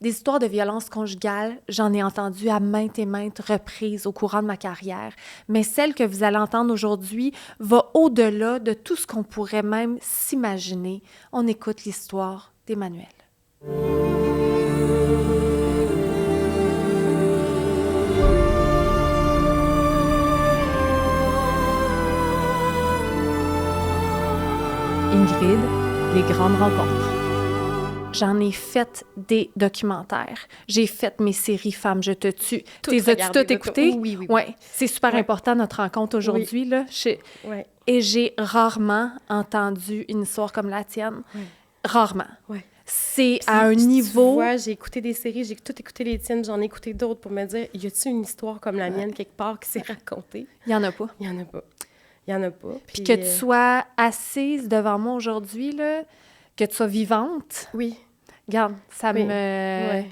Des histoires de violence conjugale, j'en ai entendu à maintes et maintes reprises au courant de ma carrière, mais celle que vous allez entendre aujourd'hui va au-delà de tout ce qu'on pourrait même s'imaginer. On écoute l'histoire d'Emmanuel. Ingrid, les grandes rencontres. J'en ai fait des documentaires. J'ai fait mes séries Femmes, je te tue. T'es as-tu toutes écoutées? Oui. Ouais. C'est super important, notre rencontre aujourd'hui, là. Ouais. Et j'ai rarement entendu une histoire comme la tienne. Ouais. Rarement. Ouais. C'est à un niveau... Tu vois, j'ai écouté des séries, j'ai tout écouté les tiennes, j'en ai écouté d'autres pour me dire, y a-t-il une histoire comme la mienne quelque part qui s'est racontée? Il y en a pas. Il y en a pas. Il y en a pas. Puis que tu sois assise devant moi aujourd'hui, là, que tu sois vivante... Oui. Regarde, ça Oui. me... Ouais.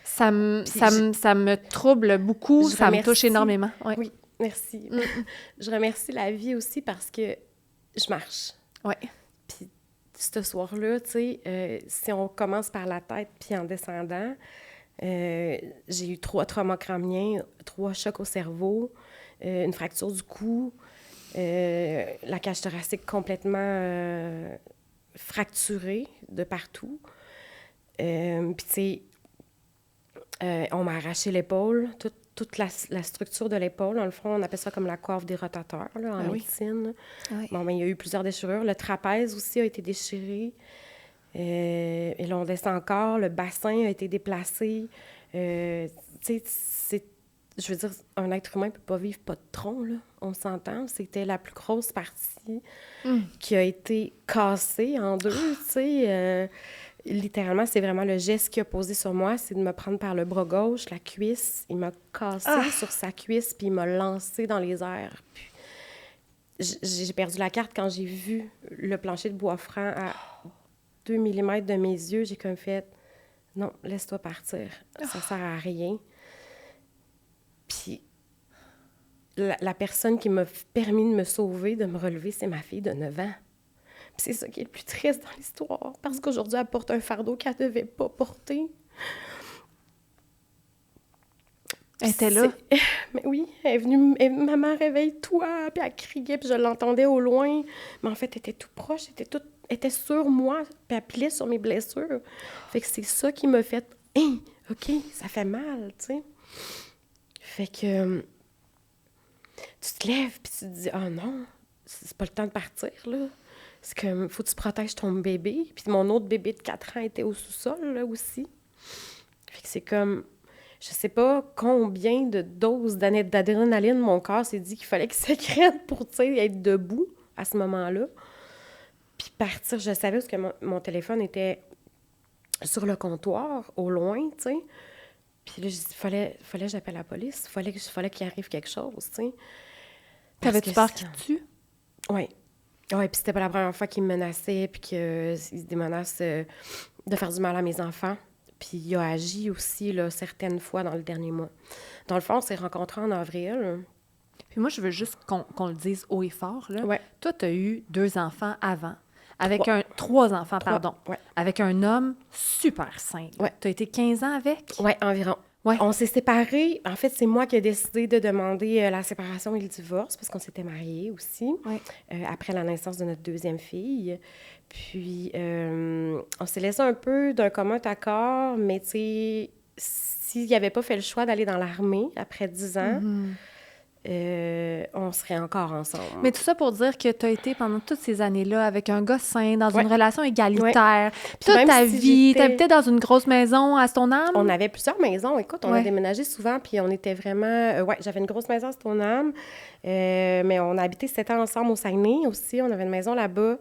Ça me trouble beaucoup, ça me touche énormément. Ouais. Oui, merci. Je remercie la vie aussi parce que je marche. Oui. Puis ce soir-là, tu sais, si on commence par la tête puis en descendant, j'ai eu 3 traumas crâniens, 3 chocs au cerveau, une fracture du cou, la cage thoracique complètement fracturée de partout. Puis tu sais, on m'a arraché l'épaule, toute la structure de l'épaule. Dans le fond, on appelle ça comme la coiffe des rotateurs là, en médecine. Oui. Bon, ben, il y a eu plusieurs déchirures. Le trapèze aussi a été déchiré. Et là, on descend encore. Le bassin a été déplacé. Tu sais, je veux dire, un être humain ne peut pas vivre pas de tronc, là. On s'entend. C'était la plus grosse partie qui a été cassée en deux, tu sais. Littéralement, c'est vraiment le geste qu'il a posé sur moi, c'est de me prendre par le bras gauche, la cuisse. Il m'a cassé sur sa cuisse, puis il m'a lancé dans les airs. Puis j'ai perdu la carte quand j'ai vu le plancher de bois franc à 2 mm de mes yeux. J'ai comme fait, non, laisse-toi partir. Ça sert à rien. Puis la personne qui m'a permis de me sauver, de me relever, c'est ma fille de 9 ans. Puis c'est ça qui est le plus triste dans l'histoire, parce qu'aujourd'hui, elle porte un fardeau qu'elle ne devait pas porter. Elle était là? Mais oui, elle est venue, maman, réveille-toi, puis elle criait, puis je l'entendais au loin. Mais en fait, elle était tout proche, elle était sur moi, puis elle pilait sur mes blessures. Fait que c'est ça qui m'a fait, hey, OK, ça fait mal, tu sais. Fait que tu te lèves, puis tu te dis, ah non, c'est pas le temps de partir, là. C'est que faut que tu protèges ton bébé. Puis mon autre bébé de 4 ans était au sous-sol, là, aussi. Fait que c'est comme... Je sais pas combien de doses d'adrénaline mon corps s'est dit qu'il fallait qu'il sécrète pour, tu sais, être debout à ce moment-là. Puis partir, je savais parce que mon téléphone était sur le comptoir, au loin, tu sais. Puis là, je dis, fallait que j'appelle la police. Fallait qu'il arrive quelque chose, tu sais. T'avais-tu peur qu'il te tue? Oui. Oui, puis c'était pas la première fois qu'il me menaçait, puis qu'il des menaces de faire du mal à mes enfants. Puis il a agi aussi, là, certaines fois dans le dernier mois. Dans le fond, on s'est rencontrés en avril. Puis moi, je veux juste qu'on le dise haut et fort, là. Ouais. Toi, t'as eu 2 enfants avant. Avec 3 enfants, pardon. Ouais. Avec un homme super sain. Ouais. T'as été 15 ans avec? Oui, environ. Ouais. On s'est séparés. En fait, c'est moi qui ai décidé de demander la séparation et le divorce parce qu'on s'était mariés aussi, après la naissance de notre 2e fille. Puis, on s'est laissé un peu d'un commun accord, mais tu sais, s'il n'avait pas fait le choix d'aller dans l'armée après 10 ans, on serait encore ensemble. Mais tout ça pour dire que tu as été pendant toutes ces années-là avec un gars sain, dans une relation égalitaire. Toute ta vie, tu habitais dans une grosse maison à Stoneham? On avait plusieurs maisons. Écoute, on a déménagé souvent, puis on était vraiment... j'avais une grosse maison à Stoneham, mais on a habité 7 ans ensemble au Saguenay aussi. On avait une maison là-bas.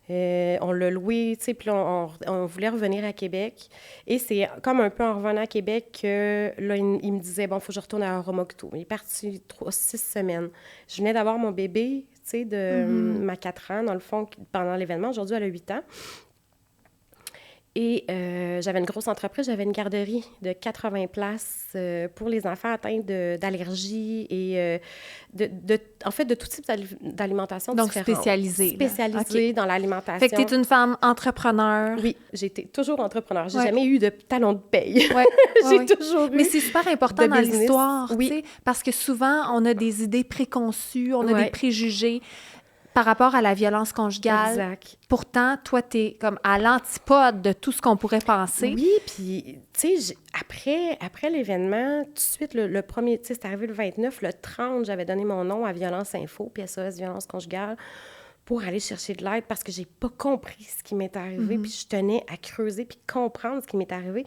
On l'a loué, tu sais, puis on voulait revenir à Québec. Et c'est comme un peu en revenant à Québec que, là, il me disait, bon, il faut que je retourne à Oromocto. Il est parti 6 semaines. Je venais d'avoir mon bébé, tu sais, de ma 4 ans, dans le fond, pendant l'événement. Aujourd'hui, elle a 8 ans. Et j'avais une grosse entreprise, j'avais une garderie de 80 places pour les enfants atteints d'allergies et en fait, de tout type d'alimentation Donc, différente. spécialisée. Spécialisée dans l'alimentation. Fait que t'es une femme entrepreneur. Oui, j'ai été toujours entrepreneur. J'ai Ouais. jamais eu de talon de paye. Ouais. J'ai toujours eu Mais c'est super important de dans business. l'histoire, Oui. tu sais, parce que souvent, on a des idées préconçues, on a Ouais. des préjugés par rapport à la violence conjugale. Exact. Pourtant, toi, t'es comme à l'antipode de tout ce qu'on pourrait penser. Oui, puis, tu sais, après l'événement, tout de suite, le premier, tu sais, c'est arrivé le 29, le 30, j'avais donné mon nom à Violence Info, puis SOS Violence Conjugale, pour aller chercher de l'aide parce que j'ai pas compris ce qui m'est arrivé, puis je tenais à creuser puis comprendre ce qui m'est arrivé.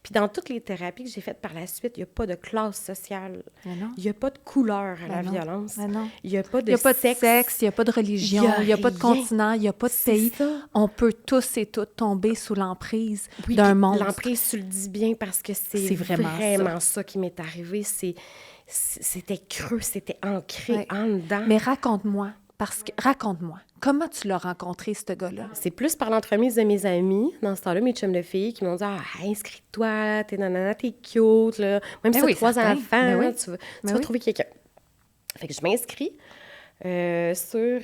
Puis dans toutes les thérapies que j'ai faites par la suite, il n'y a pas de classe sociale. Mais non. Il n'y a pas de couleur à la non. violence. Mais non. Il n'y a pas Il de n'y a pas de sexe. sexe, il n'y a pas de religion, il n'y a pas de rien. continent, il n'y a pas de C'est pays. ça. On peut tous et toutes tomber sous l'emprise Oui, d'un puis monstre. l'emprise, tu le dis bien, parce que c'est vraiment ça qui m'est arrivé. C'était creux, c'était ancré Ouais. en dedans. Mais raconte-moi, raconte-moi, comment tu l'as rencontré, ce gars-là? C'est plus par l'entremise de mes amis, dans ce temps-là, mes chums de filles, qui m'ont dit « Ah, inscris-toi, t'es nanana, t'es cute, là. Même si Ben t'as oui, 3 certain. enfants, Ben oui. tu vas Ben oui. trouver quelqu'un. » Fait que je m'inscris sur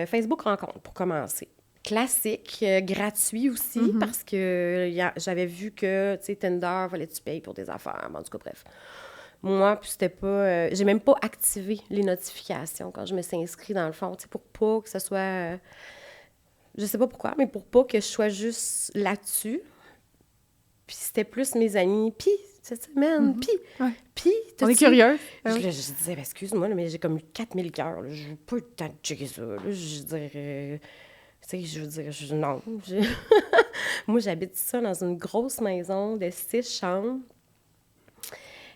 Facebook Rencontre, pour commencer. Classique, gratuit aussi, parce que j'avais vu que, tu sais, Tinder, fallait que tu payes pour des affaires. En tout cas, bref. Moi, puis c'était pas... j'ai même pas activé les notifications quand je me suis inscrite, dans le fond, tu sais, pour pas que ce soit... je sais pas pourquoi, mais pour pas que je sois juste là-dessus. Puis c'était plus mes amis. Puis, cette semaine, puis... On est curieux. Je disais, ben, excuse-moi, là, mais j'ai comme eu 4000 cœurs. Je n'ai pas eu le temps de checker ça. Là. Je veux dire, non. Moi, j'habite ça dans une grosse maison de 6 chambres.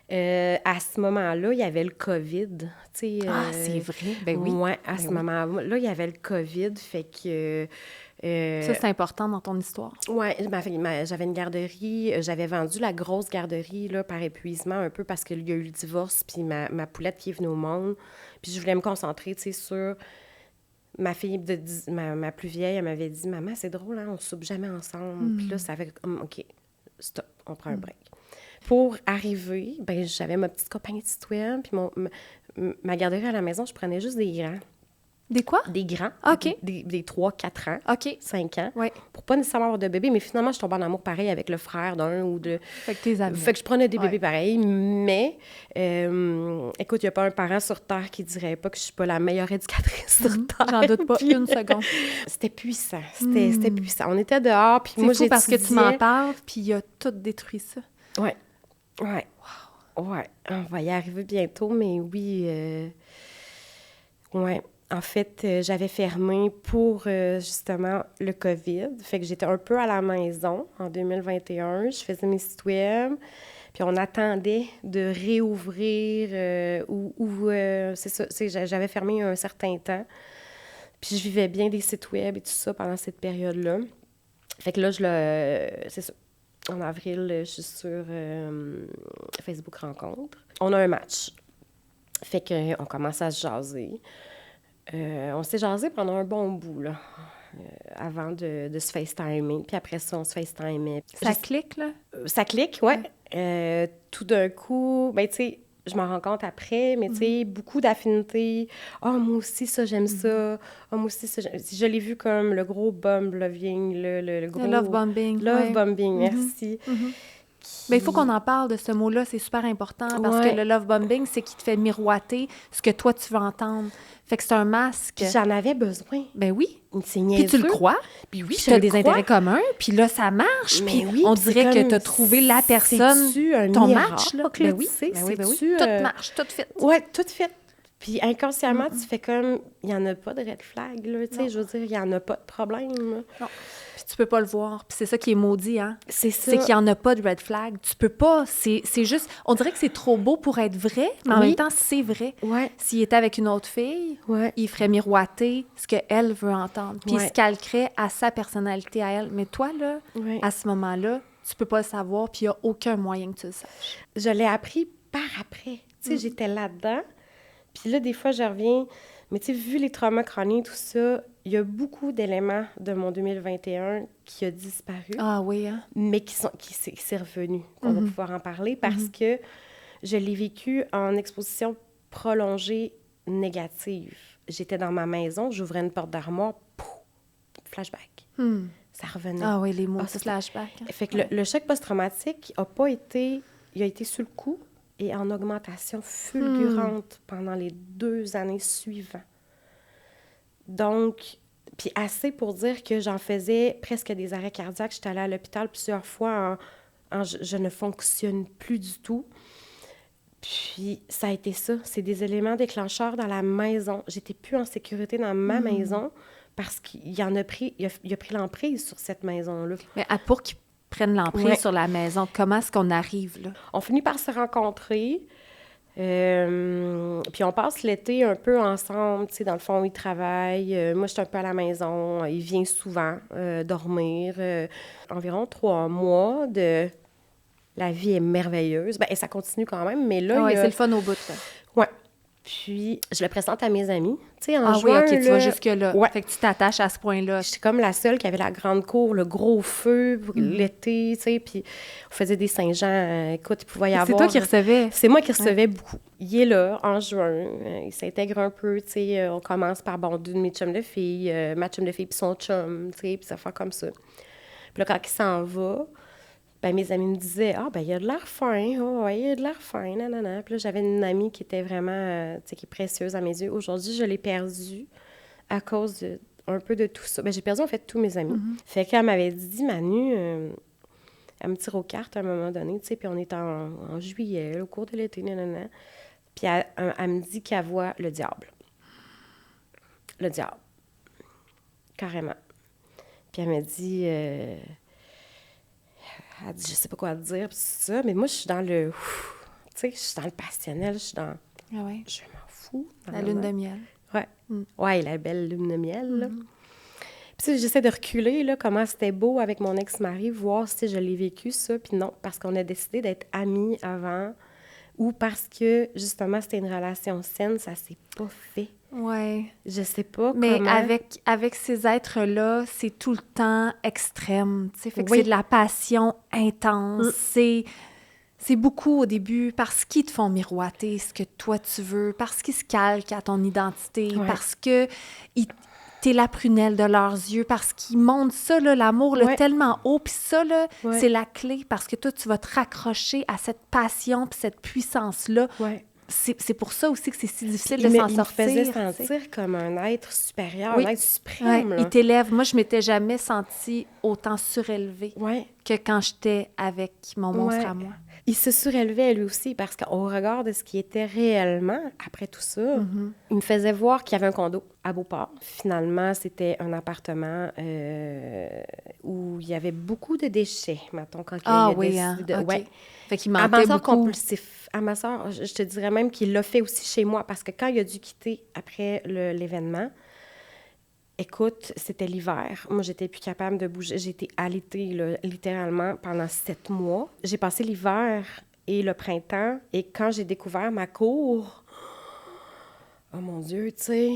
À ce moment-là, il y avait le COVID. C'est vrai. Ben oui. Oui, à ce moment-là, il y avait le COVID. Fait que... ça, c'est important dans ton histoire. Oui, j'avais une garderie. J'avais vendu la grosse garderie là, par épuisement un peu parce qu'il y a eu le divorce puis ma poulette qui est venue au monde. Puis je voulais me concentrer, tu sais, sur... Ma fille, ma plus vieille, elle m'avait dit « Maman, c'est drôle, hein, on soupe jamais ensemble. Puis là, ça fait comme « OK, stop, on prend un break. » Pour arriver, ben j'avais ma petite compagnie de site web, puis ma garderie à la maison, je prenais juste des grands. Des quoi? Des grands. OK. Des 3-4 ans. OK. 5 ans. Oui. Pour pas nécessairement avoir de bébé, mais finalement, je tombais en amour pareil avec le frère d'un ou de... Fait que tes amis. Fait que je prenais des bébés pareils, mais écoute, il n'y a pas un parent sur Terre qui dirait pas que je suis pas la meilleure éducatrice sur Terre. J'en doute pas Puis, une seconde. C'était puissant. C'était puissant. On était dehors, puis moi, C'est fou parce que tu j'étudiais. m'en parles, puis il a tout détruit ça. Ouais. Ouais. Wow. Ouais. On va y arriver bientôt, mais oui. Ouais. En fait, j'avais fermé pour justement le COVID. Fait que j'étais un peu à la maison en 2021. Je faisais mes sites web. Puis on attendait de réouvrir c'est ça. J'avais fermé un certain temps. Puis je vivais bien des sites web et tout ça pendant cette période-là. Fait que là, c'est ça. En avril, je suis sur Facebook Rencontre. On a un match. Fait qu'on commence à se jaser. On s'est jasé pendant un bon bout, là, avant de se FaceTimer. Puis après ça, on se FaceTimait. Ça clique, là? Ça clique, oui. Tout d'un coup, ben tu sais, je m'en rends compte après, mais tu sais, beaucoup d'affinités. « Ah, moi aussi, ça, j'aime ça. Ah, moi aussi, ça, j'aime... » Je l'ai vu comme le gros bump loving, le gros... Le love bombing. Love bombing, merci. Mais il faut qu'on en parle de ce mot-là, c'est super important, parce que le love bombing, c'est qui te fait miroiter ce que toi, tu veux entendre. Fait que c'est un masque. Puis j'en avais besoin. Ben oui. C'est niaiseux. Puis tu le crois. Puis oui, tu as des intérêts communs, puis là, ça marche. Mais puis oui, on puis dirait c'est que comme, tu as trouvé la personne, ton match. Là. Ben oui, tu sais, ben oui, ben oui. c'est-tu, Tout marche, tout fit. Oui, tout fit. Puis inconsciemment, tu fais comme, il n'y en a pas de red flag, là, tu sais, je veux dire, il n'y en a pas de problème. Non. Puis tu peux pas le voir. Puis c'est ça qui est maudit, hein? C'est ça. C'est qu'il n'y en a pas de red flag. Tu peux pas. C'est juste... On dirait que c'est trop beau pour être vrai, mais en même temps, c'est vrai. Ouais. S'il était avec une autre fille, il ferait miroiter ce qu'elle veut entendre. Puis il se calquerait à sa personnalité à elle. Mais toi, là, à ce moment-là, tu peux pas le savoir, puis il n'y a aucun moyen que tu le saches. Je l'ai appris par après. Tu sais, j'étais là-dedans. Puis là, des fois, je reviens... Mais tu sais, vu les traumas chroniques, tout ça, il y a beaucoup d'éléments de mon 2021 qui a disparu, Ah oui, hein? mais c'est revenu, qu'on va pouvoir en parler, parce que je l'ai vécu en exposition prolongée négative. J'étais dans ma maison, j'ouvrais une porte d'armoire, pouf, flashback. Ça revenait. Ah oui, les mots ça, flashback. Hein? Fait que le choc post-traumatique a pas été... Il a été sur le coup et en augmentation fulgurante pendant les 2 années suivantes. Donc, puis assez pour dire que j'en faisais presque des arrêts cardiaques. J'étais allée à l'hôpital plusieurs fois je ne fonctionne plus du tout. Puis, ça a été ça. C'est des éléments déclencheurs dans la maison. J'étais plus en sécurité dans ma maison parce qu'il a pris l'emprise sur cette maison-là. Mais pour qu'ils prennent l'emprise sur la maison, comment est-ce qu'on arrive là? On finit par se rencontrer. Puis on passe l'été un peu ensemble. Tu sais, dans le fond, il travaille. Moi, je suis un peu à la maison. Il vient souvent dormir. Environ 3 mois de... La vie est merveilleuse. Bien, et ça continue quand même, mais là, c'est le fun au bout, ça. Ouais. Puis, je le présente à mes amis. Tu sais, en oui, juin, OK, tu vas jusque-là. Ouais. Fait que tu t'attaches à ce point-là. J'étais comme la seule qui avait la grande cour, le gros feu, l'été, tu sais, puis on faisait des Saint-Jean. Écoute, il pouvait y avoir... C'est toi qui recevais? C'est moi qui recevais beaucoup. Il est là, en juin. Il s'intègre un peu, tu sais. On commence par, deux de mes chums de filles, ma chum de fille puis son chum, tu sais, puis ça fait comme ça. Puis là, quand il s'en va... Ben, mes amis me disaient « Ah, ben il a de l'air fin, il a de l'air fin, nanana. » Puis là, j'avais une amie qui était vraiment, tu sais, qui est précieuse à mes yeux. Aujourd'hui, je l'ai perdue à cause un peu de tout ça. Ben, j'ai perdu, en fait, tous mes amis. Fait qu'elle m'avait dit « Manu, elle me tire aux cartes à un moment donné, tu sais, puis on est en juillet, au cours de l'été, nanana. » Puis elle me dit qu'elle voit le diable. Le diable. Carrément. Puis elle me dit... Elle dit, je sais pas quoi te dire, puis ça. Mais moi, je suis dans le... Tu sais, je suis dans le passionnel, je suis dans... Ah ouais. Je m'en fous. La lune de miel. Ouais. Ouais, la belle lune de miel, là. Puis j'essaie de reculer, là, comment c'était beau avec mon ex-mari, voir si je l'ai vécu, ça. Puis non, parce qu'on a décidé d'être amis avant, ou parce que, justement, c'était une relation saine, ça s'est pas fait. Ouais. Je sais pas mais comment... avec ces êtres-là, c'est tout le temps extrême, tu sais. Fait que c'est de la passion intense. C'est beaucoup au début parce qu'ils te font miroiter ce que toi tu veux, parce qu'ils se calquent à ton identité, parce que t'es la prunelle de leurs yeux, parce qu'ils montrent ça, là, l'amour, là, tellement haut. Puis ça, là, c'est la clé, parce que toi, tu vas te raccrocher à cette passion puis cette puissance-là. Ouais. C'est pour ça aussi que c'est si difficile de s'en sortir. Il me faisait sentir comme un être supérieur, un être suprême. Il t'élève. Moi, je m'étais jamais sentie autant surélevée que quand j'étais avec mon monstre à moi. Il se surélevait lui aussi parce qu'au regard de ce qui était réellement, après tout ça, il me faisait voir qu'il y avait un condo à Beauport. Finalement, c'était un appartement où il y avait beaucoup de déchets, mettons, quand il a décidé de... Okay. Fait qu'il mentait beaucoup. Compulsif. À ma soeur, je te dirais même qu'il l'a fait aussi chez moi parce que quand il a dû quitter après l'événement, écoute, c'était l'hiver. Moi, j'étais plus capable de bouger. J'ai été alitée, là, littéralement, pendant 7 mois. J'ai passé l'hiver et le printemps. Et quand j'ai découvert ma cour, oh mon Dieu, tu sais...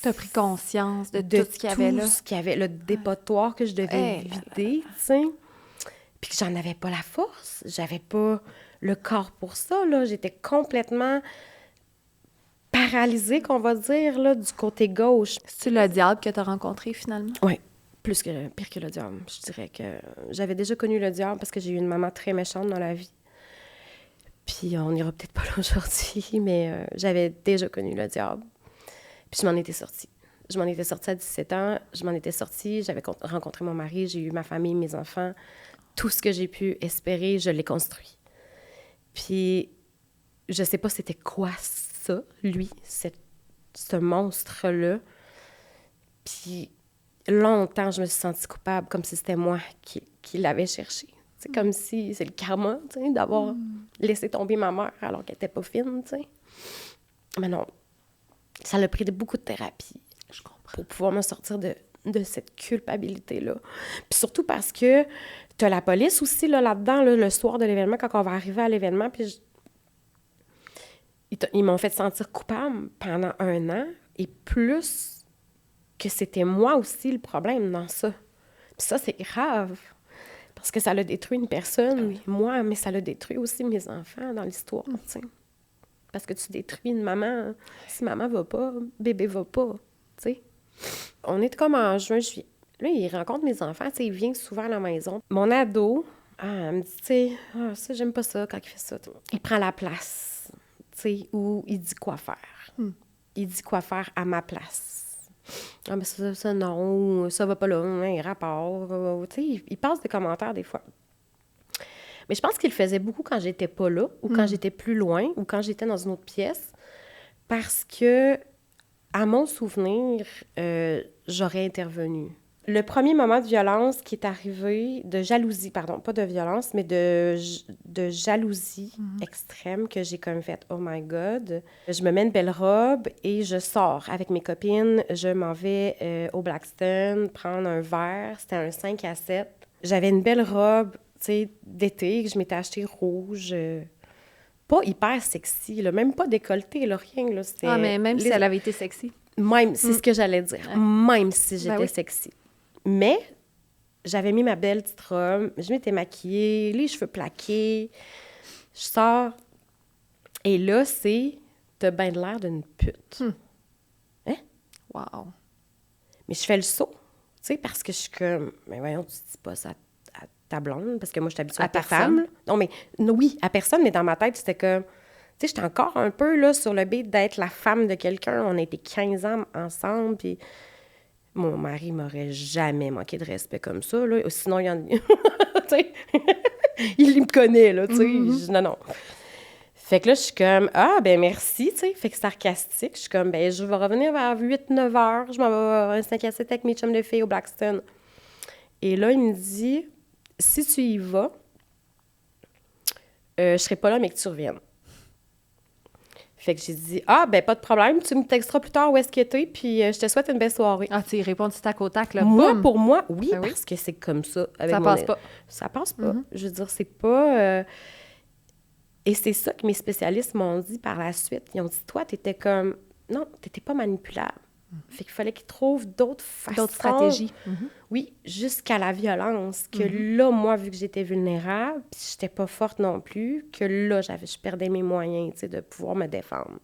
T'as pris conscience de tout ce qu'il y avait là. De tout ce qu'il y avait, le dépotoir que je devais vider, tu sais. Puis que j'en avais pas la force. J'avais pas le corps pour ça, là. J'étais complètement... paralysée, qu'on va dire, là, du côté gauche. C'est-tu le diable que tu as rencontré, finalement? Oui, pire que le diable. Je dirais que j'avais déjà connu le diable parce que j'ai eu une maman très méchante dans la vie. Puis on n'ira peut-être pas là aujourd'hui, mais j'avais déjà connu le diable. Puis je m'en étais sortie. Je m'en étais sortie à 17 ans. Je m'en étais sortie. J'avais rencontré mon mari. J'ai eu ma famille, mes enfants. Tout ce que j'ai pu espérer, je l'ai construit. Puis je sais pas c'était quoi ça, lui, ce monstre-là. Puis longtemps, je me suis sentie coupable, comme si c'était moi qui l'avais cherché. C'est comme si c'est le karma, tu sais, d'avoir laissé tomber ma mère alors qu'elle était pas fine, tu sais. Mais non, ça a pris beaucoup de thérapie. Je comprends. Pour pouvoir me sortir de cette culpabilité-là. Puis surtout parce que t'as la police aussi là-dedans, là, le soir de l'événement, quand on va arriver à l'événement, puis ils m'ont fait sentir coupable pendant 1 an, et plus que c'était moi aussi le problème dans ça. Puis ça, c'est grave. Parce que ça l'a détruit une personne, moi, mais ça l'a détruit aussi mes enfants dans l'histoire, tu sais. Parce que tu détruis une maman. Si maman va pas, bébé va pas, tu sais. On est comme en juin, juillet. Là, il rencontre mes enfants, tu sais, il vient souvent à la maison. Mon ado, elle me dit, tu sais, ça, j'aime pas ça quand il fait ça. Il prend la place, tu sais, où il dit quoi faire. Il dit quoi faire à ma place. Ah, mais ça non, ça va pas là, un rapport. Tu sais, il passe des commentaires des fois. Mais je pense qu'il le faisait beaucoup quand j'étais pas là, ou quand j'étais plus loin, ou quand j'étais dans une autre pièce, parce que, à mon souvenir, j'aurais intervenu. Le premier moment de violence qui est arrivé, de jalousie, pardon, pas de violence, mais de jalousie extrême, que j'ai comme fait « Oh my God ». Je me mets une belle robe et je sors avec mes copines. Je m'en vais au Blackstone prendre un verre. C'était un 5 à 7. J'avais une belle robe, tu sais, d'été, que je m'étais achetée rouge. Pas hyper sexy, là, même pas décolleté, là, rien. Là, Ah, mais même si elle avait été sexy. Même, c'est ce que j'allais dire. Ouais. Même si j'étais sexy. Mais j'avais mis ma belle petite robe, je m'étais maquillée, les cheveux plaqués. Je sors. Et là, t'as bien l'air d'une pute. Hein? Wow. Mais je fais le saut, tu sais, parce que je suis comme, mais voyons, tu dis pas ça à ta blonde, parce que moi, je suis habituée à ta femme. Non, mais oui, à personne, mais dans ma tête, c'était comme, tu sais, j'étais encore un peu là sur le beat d'être la femme de quelqu'un. On a été 15 ans ensemble, puis mon mari m'aurait jamais manqué de respect comme ça, là. Sinon, il y en a... tu sais, il me connaît, là, tu sais. Non, non. Fait que là, je suis comme, ah, ben merci, tu sais. Fait que sarcastique. Je suis comme, ben je vais revenir vers 8-9 heures. Je m'en vais un 5 à 7 avec mes chums de filles au Blackstone. Et là, il me dit, si tu y vas, je serai pas là, mais que tu reviennes. Fait que j'ai dit, ah, ben pas de problème, tu me texteras plus tard où est-ce que t'es, puis je te souhaite une belle soirée. Ah, tu y réponds du tac au tac, là. Moi, boum! pour moi, oui, ben parce que c'est comme ça. Avec ça passe pas. Ça passe pas. Je veux dire, c'est pas... Et c'est ça que mes spécialistes m'ont dit par la suite. Ils ont dit, toi, t'étais comme... Non, t'étais pas manipulable. Fait qu'il fallait qu'ils trouvent d'autres façons. D'autres stratégies. Oui, jusqu'à la violence. Que là, moi, vu que j'étais vulnérable, puis j'étais pas forte non plus, que là, je perdais mes moyens, tu sais, de pouvoir me défendre.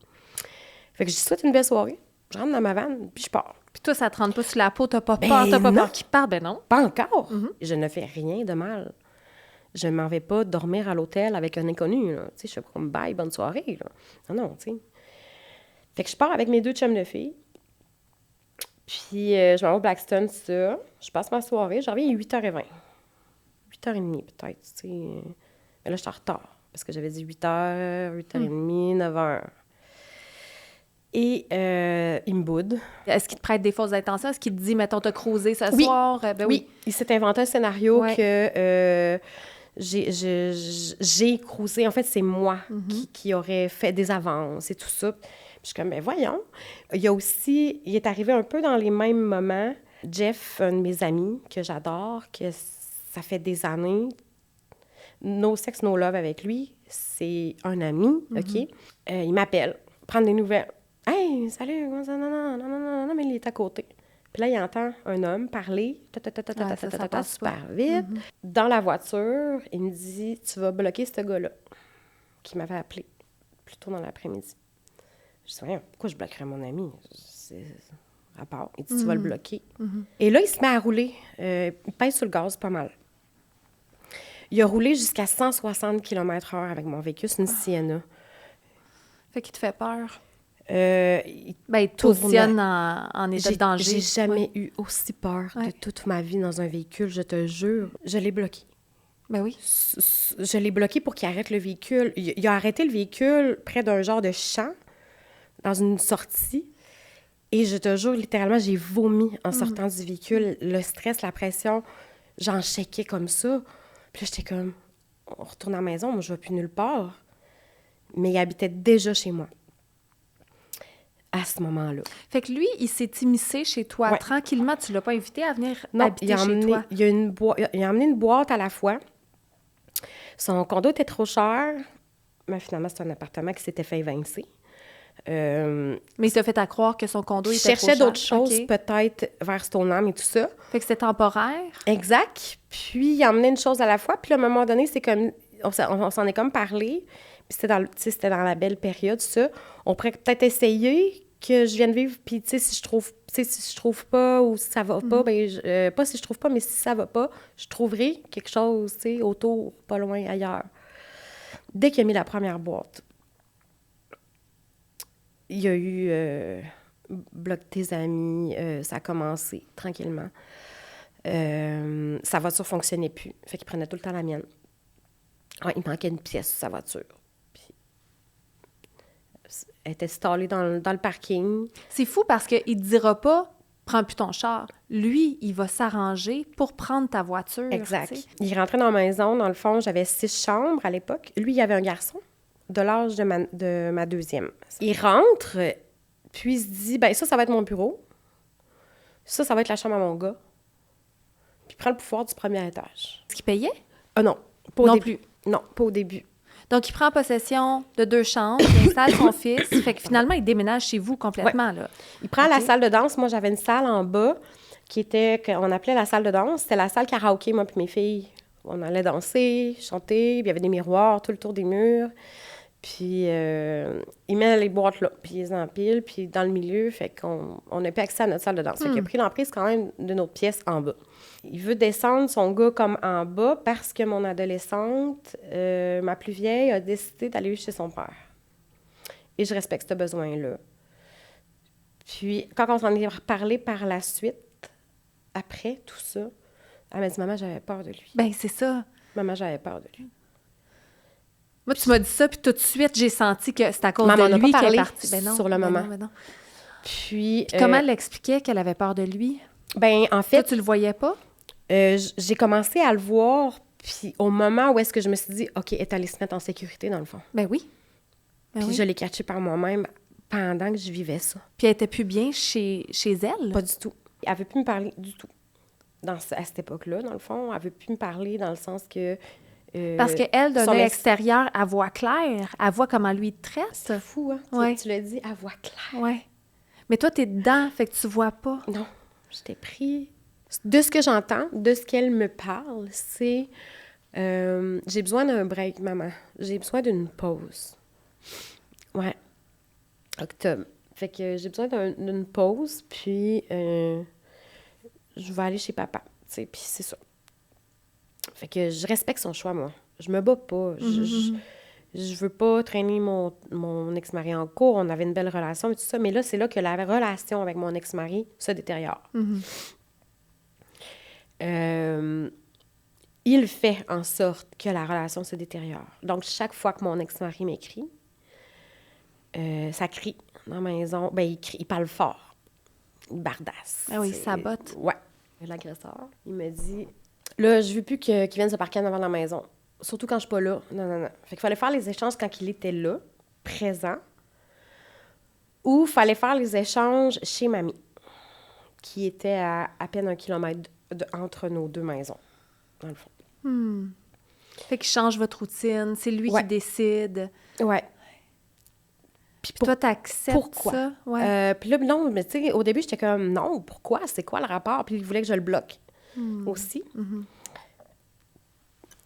Fait que je souhaite une belle soirée. Je rentre dans ma vanne, puis je pars. Puis toi, ça te rentre pas sur la peau, t'as pas peur, t'as pas peur qu'il parle, ben non. Pas encore. Je ne fais rien de mal. Je m'en vais pas dormir à l'hôtel avec un inconnu, là. Tu sais, je fais comme bye, bonne soirée, là. Non, non, tu sais. Fait que je pars avec mes 2 chums de filles. Puis je m'en vais au Blackstone, ça. Je passe ma soirée. Je reviens à 8h20. 8h30, peut-être, tu sais. Mais là, je suis en retard. Parce que j'avais dit 8h, 8h30, 9h. Et il me boude. Est-ce qu'il te prête des fausses intentions? Est-ce qu'il te dit, mettons, t'as cruisé ce soir? Ben oui. Il s'est inventé un scénario que j'ai cruisé. En fait, c'est moi qui aurais fait des avances et tout ça. Puis je suis comme, ben voyons. Il est arrivé un peu dans les mêmes moments. Jeff, un de mes amis que j'adore, que ça fait des années, no sex, no love avec lui, c'est un ami, OK? Il m'appelle, prendre des nouvelles. « Hey, salut, comment ça? Non, mais il est à côté. » Puis là, il entend un homme parler, super vite. Dans la voiture, il me dit, « Tu vas bloquer ce gars-là, qui m'avait appelé plus tôt dans l'après-midi. » Je dis, « Pourquoi je bloquerais mon ami? C'est à part. » Il dit, « Tu vas le bloquer. » Et là, il se met à rouler. Il pèse sur le gaz pas mal. Il a roulé jusqu'à 160 km/h avec mon véhicule. C'est une Sienna. Fait qu'il te fait peur. Il te positionne en état de danger. J'ai jamais eu aussi peur de toute ma vie dans un véhicule, je te jure. Je l'ai bloqué. Ben oui. Je l'ai bloqué pour qu'il arrête le véhicule. Il a arrêté le véhicule près d'un genre de champ, dans une sortie. Et je te jure, littéralement, j'ai vomi en sortant du véhicule. Le stress, la pression, j'en shakeais comme ça. Puis là, j'étais comme, on retourne à la maison, moi, je ne vais plus nulle part. Mais il habitait déjà chez moi. À ce moment-là. Fait que lui, il s'est immiscé chez toi tranquillement. Tu l'as pas invité à venir habiter chez toi? Il a emmené une boîte à la fois. Son condo était trop cher. Mais finalement, c'est un appartement qui s'était fait évincer. Mais il t'a fait à croire que son condo Je était trop cherchais cher. d'autres choses, OK. peut-être, vers Stoneham et tout ça. Fait que c'était temporaire. Exact. Puis, il emmenait une chose à la fois. Puis, à un moment donné, c'est comme... On s'en est comme parlé. Puis, c'était dans la belle période, ça. On pourrait peut-être essayer que je vienne vivre. Puis, tu sais, si je trouve pas ou si ça va pas, ben pas si je trouve pas, mais si ça va pas, je trouverai quelque chose, tu sais, autour, pas loin, ailleurs. Dès qu'il a mis la première boîte, il y a eu bloc tes amis, ça a commencé tranquillement. Sa voiture fonctionnait plus, fait qu'il prenait tout le temps la mienne. Ouais, il manquait une pièce sur sa voiture. Puis, elle était installée dans le parking. C'est fou parce qu'il ne te dira pas « prends plus ton char ». Lui, il va s'arranger pour prendre ta voiture. Exact. Tu sais. Il rentrait dans la maison, dans le fond, j'avais 6 chambres à l'époque. Lui, il y avait un garçon de l'âge de ma deuxième. Il rentre, puis il se dit, ben ça va être mon bureau. Ça va être la chambre à mon gars. Puis il prend le pouvoir du premier étage. Est-ce qu'il payait? Ah non, pas au Non début. plus. Non, pas au début. Donc, il prend possession de 2 chambres, il installe son fils. Fait que finalement, il déménage chez vous complètement, là. Il prend OK. la salle de danse. Moi, j'avais une salle en bas qu'on appelait la salle de danse. C'était la salle karaoké, moi puis mes filles. On allait danser, chanter, puis il y avait des miroirs tout le tour des murs. Puis il met les boîtes là, puis il les empile, puis dans le milieu, fait qu'on n'a plus accès à notre salle de danse. Fait qu'il a pris l'emprise quand même d'une autre pièce en bas. Il veut descendre son gars comme en bas parce que mon adolescente, ma plus vieille, a décidé d'aller chez son père. Et je respecte ce besoin-là. Puis quand on s'en est reparlé par la suite, après tout ça, elle m'a dit « Maman, j'avais peur de lui. Ben c'est ça. Maman, j'avais peur de lui. » Moi, tu m'as dit ça, puis tout de suite, j'ai senti que c'est à cause Maman de n'a lui pas qu'elle est parlé partie. Ben non, sur le ben moment. non, ben non. Puis Comment elle l'expliquait qu'elle avait peur de lui? ben en Toi, fait, tu le voyais pas? j'ai commencé à le voir, puis au moment où est-ce que je me suis dit, OK, elle est allée se mettre en sécurité, dans le fond. Ben oui. Ben Puis oui. je l'ai catché par moi-même pendant que je vivais ça. Puis elle était plus bien chez elle? Pas du tout. Elle veut plus me parler du tout. À cette époque-là, dans le fond, elle veut plus me parler dans le sens que... Parce qu'elle, d'un son œil ex- extérieur, elle voit clair. Elle voit comment lui traite. C'est fou, hein? Ouais. Tu l'as dit, elle voit clair. Ouais. Mais toi, t'es dedans, fait que tu vois pas. Non, j'étais pris. De ce que j'entends, de ce qu'elle me parle, c'est j'ai besoin d'un break, maman. J'ai besoin d'une pause. Ouais. Octobre. Fait que j'ai besoin d'une pause, puis je vais aller chez papa. Tu sais, puis c'est ça. Fait que je respecte son choix, moi. Je me bats pas. Je veux pas traîner mon ex-mari en cours. On avait une belle relation et tout ça. Mais là, c'est là que la relation avec mon ex-mari se détériore. Il fait en sorte que la relation se détériore. Donc, chaque fois que mon ex-mari m'écrit, ça crie dans la maison. Ben, il parle fort. Il bardasse. Ah oui, il sabote. Ouais. L'agresseur, il me dit... Là, je veux plus qu'il vienne se parquer devant la maison. Surtout quand je suis pas là. Non. Fait qu'il fallait faire les échanges quand il était là, présent. Ou il fallait faire les échanges chez mamie, qui était à peine 1 kilomètre entre nos 2 maisons, dans le fond. Fait qu'il change votre routine. C'est lui qui décide. Ouais. Puis toi, t'acceptes Pourquoi? ça? Ouais. Puis là, non, mais tu sais, au début, j'étais comme, non, pourquoi? C'est quoi le rapport? Puis il voulait que je le bloque aussi.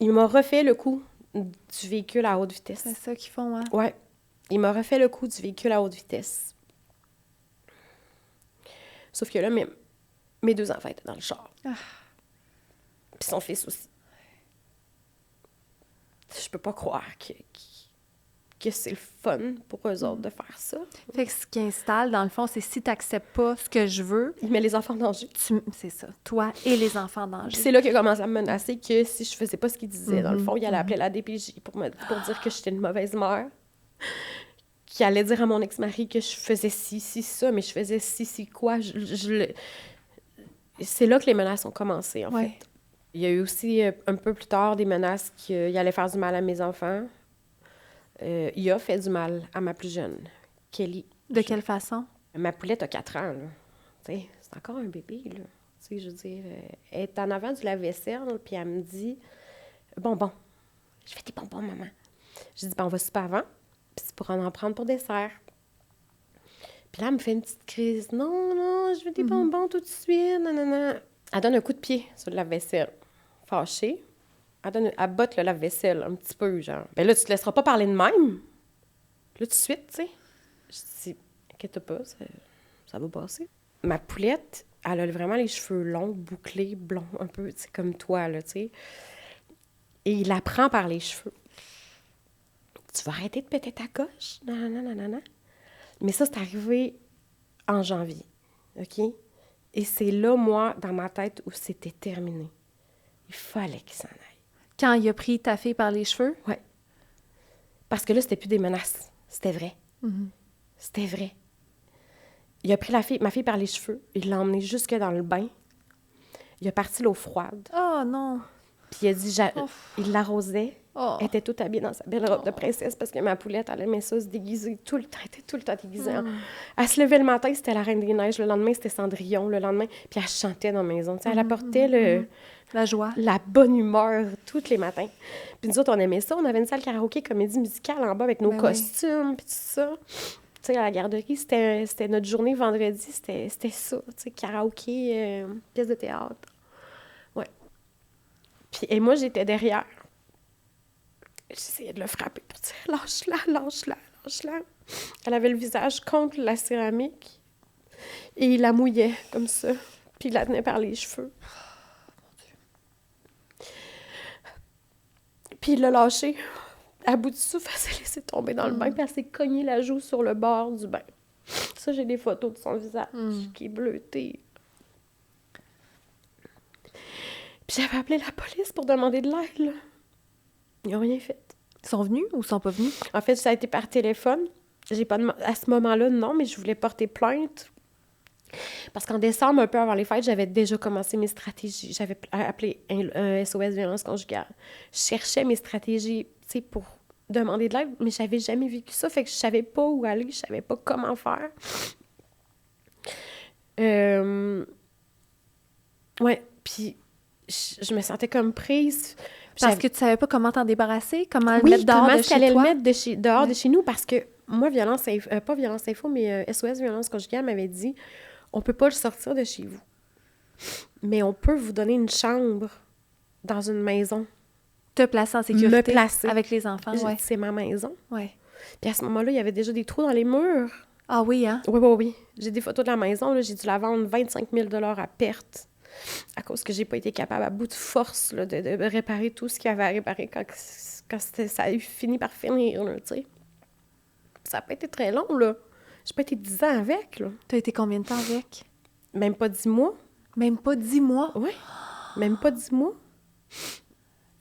Il m'a refait le coup du véhicule à haute vitesse. C'est ça qu'ils font, hein? Ouais. Il m'a refait le coup du véhicule à haute vitesse. Sauf que là, mes 2 enfants étaient dans le char. Puis son fils aussi. Je peux pas croire que c'est le fun pour eux autres de faire ça. Fait que ce qui installe, dans le fond, c'est si t'acceptes pas ce que je veux, Il met les enfants en danger. c'est ça, toi et les enfants en Puis danger. c'est là qu'il a commencé à me menacer que si je faisais pas ce qu'il disait, dans le fond, il allait appeler la DPJ pour dire que j'étais une mauvaise mère. Qu'il allait dire à mon ex-mari que je faisais ci, ça, mais je faisais ci, quoi. C'est là que les menaces ont commencé, en fait. Il y a eu aussi, un peu plus tard, des menaces qu'il allait faire du mal à mes enfants. Il a fait du mal à ma plus jeune, Kelly. De quelle façon? Ma poulette a 4 ans, là. Tu sais, c'est encore un bébé, là. Tu sais, je veux dire, elle est en avant du lave-vaisselle, puis elle me dit « Bonbon. » Je fais « Des bonbons, maman. » Je dis « Ben, on va souper avant, puis tu pourras en prendre pour dessert. » Puis là, elle me fait une petite crise. Non, non, je veux des bonbons tout de suite. Non, non, non. Elle donne un coup de pied sur le lave-vaisselle. Fâchée. Elle botte le lave-vaisselle un petit peu, genre. Ben là, tu te laisseras pas parler de même. Là, tout de suite, tu sais. Je dis, inquiète pas, ça va passer. Ma poulette, elle a vraiment les cheveux longs, bouclés, blonds, un peu, tu sais, comme toi, là, tu sais. Et il la prend par les cheveux. Tu vas arrêter de péter ta coche? Non, non, non, non, non. Mais ça, c'est arrivé en janvier, OK? Et c'est là, moi, dans ma tête, où c'était terminé. Il fallait qu'il s'en aille. Quand il a pris ta fille par les cheveux? Ouais. Parce que là, c'était plus des menaces. C'était vrai. C'était vrai. Il a pris ma fille par les cheveux. Il l'a emmenée jusque dans le bain. Il a parti l'eau froide. Oh non! Puis il a dit, il l'arrosait. Oh. Elle était toute habillée dans sa belle robe de princesse parce que ma poulette, elle aimait ça se déguiser tout le temps. Elle était tout le temps déguisée. Elle se levait le matin, c'était la Reine des Neiges. Le lendemain, c'était Cendrillon. Le lendemain, puis elle chantait dans la maison. Elle apportait la joie. La bonne humeur tous les matins. Puis nous autres, on aimait ça. On avait une salle karaoké, comédie musicale en bas avec nos costumes, puis tout ça. Tu sais, à la garderie, c'était notre journée vendredi, c'était ça. Tu sais, karaoké, pièce de théâtre. Ouais. Puis, et moi, j'étais derrière. J'essayais de le frapper pour dire « Lâche-la, lâche-la, lâche-la ». Elle avait le visage contre la céramique. Et il la mouillait comme ça. Puis il la tenait par les cheveux. Puis il l'a lâchée. À bout de souffle, elle s'est laissée tomber dans le bain, puis elle s'est cognée la joue sur le bord du bain. Ça, j'ai des photos de son visage qui est bleuté. Puis j'avais appelé la police pour demander de l'aide, là. Ils n'ont rien fait. Ils sont venus ou ils sont pas venus? En fait, ça a été par téléphone. J'ai pas à ce moment-là, non, mais je voulais porter plainte. Parce qu'en décembre, un peu avant les fêtes, j'avais déjà commencé mes stratégies. J'avais appelé un SOS violence conjugale. Je cherchais mes stratégies, tu sais, pour demander de l'aide, mais j'avais jamais vécu ça, fait que je savais pas où aller, je savais pas comment faire. Ouais, puis je me sentais comme prise. Parce que tu savais pas comment t'en débarrasser, comment le mettre dehors de chez toi? Oui, comment est-ce qu'elle allait le mettre dehors de chez nous, parce que moi, pas Violence Info, mais SOS Violence Conjugale m'avait dit « On peut pas le sortir de chez vous, mais on peut vous donner une chambre dans une maison. » Te placer en sécurité. Me placer. Avec les enfants, ouais. C'est ma maison. Ouais. Puis à ce moment-là, il y avait déjà des trous dans les murs. Ah oui, hein? Oui. J'ai des photos de la maison, là, j'ai dû la vendre 25 000 $ à perte. À cause que j'ai pas été capable, à bout de force, là, de réparer tout ce qu'il y avait à réparer quand ça a fini par finir, là, tu sais. Ça n'a pas été très long, là. J'ai pas été 10 ans avec, là. T'as été combien de temps avec? Même pas 10 mois. Même pas 10 mois? Oui. Même pas 10 mois.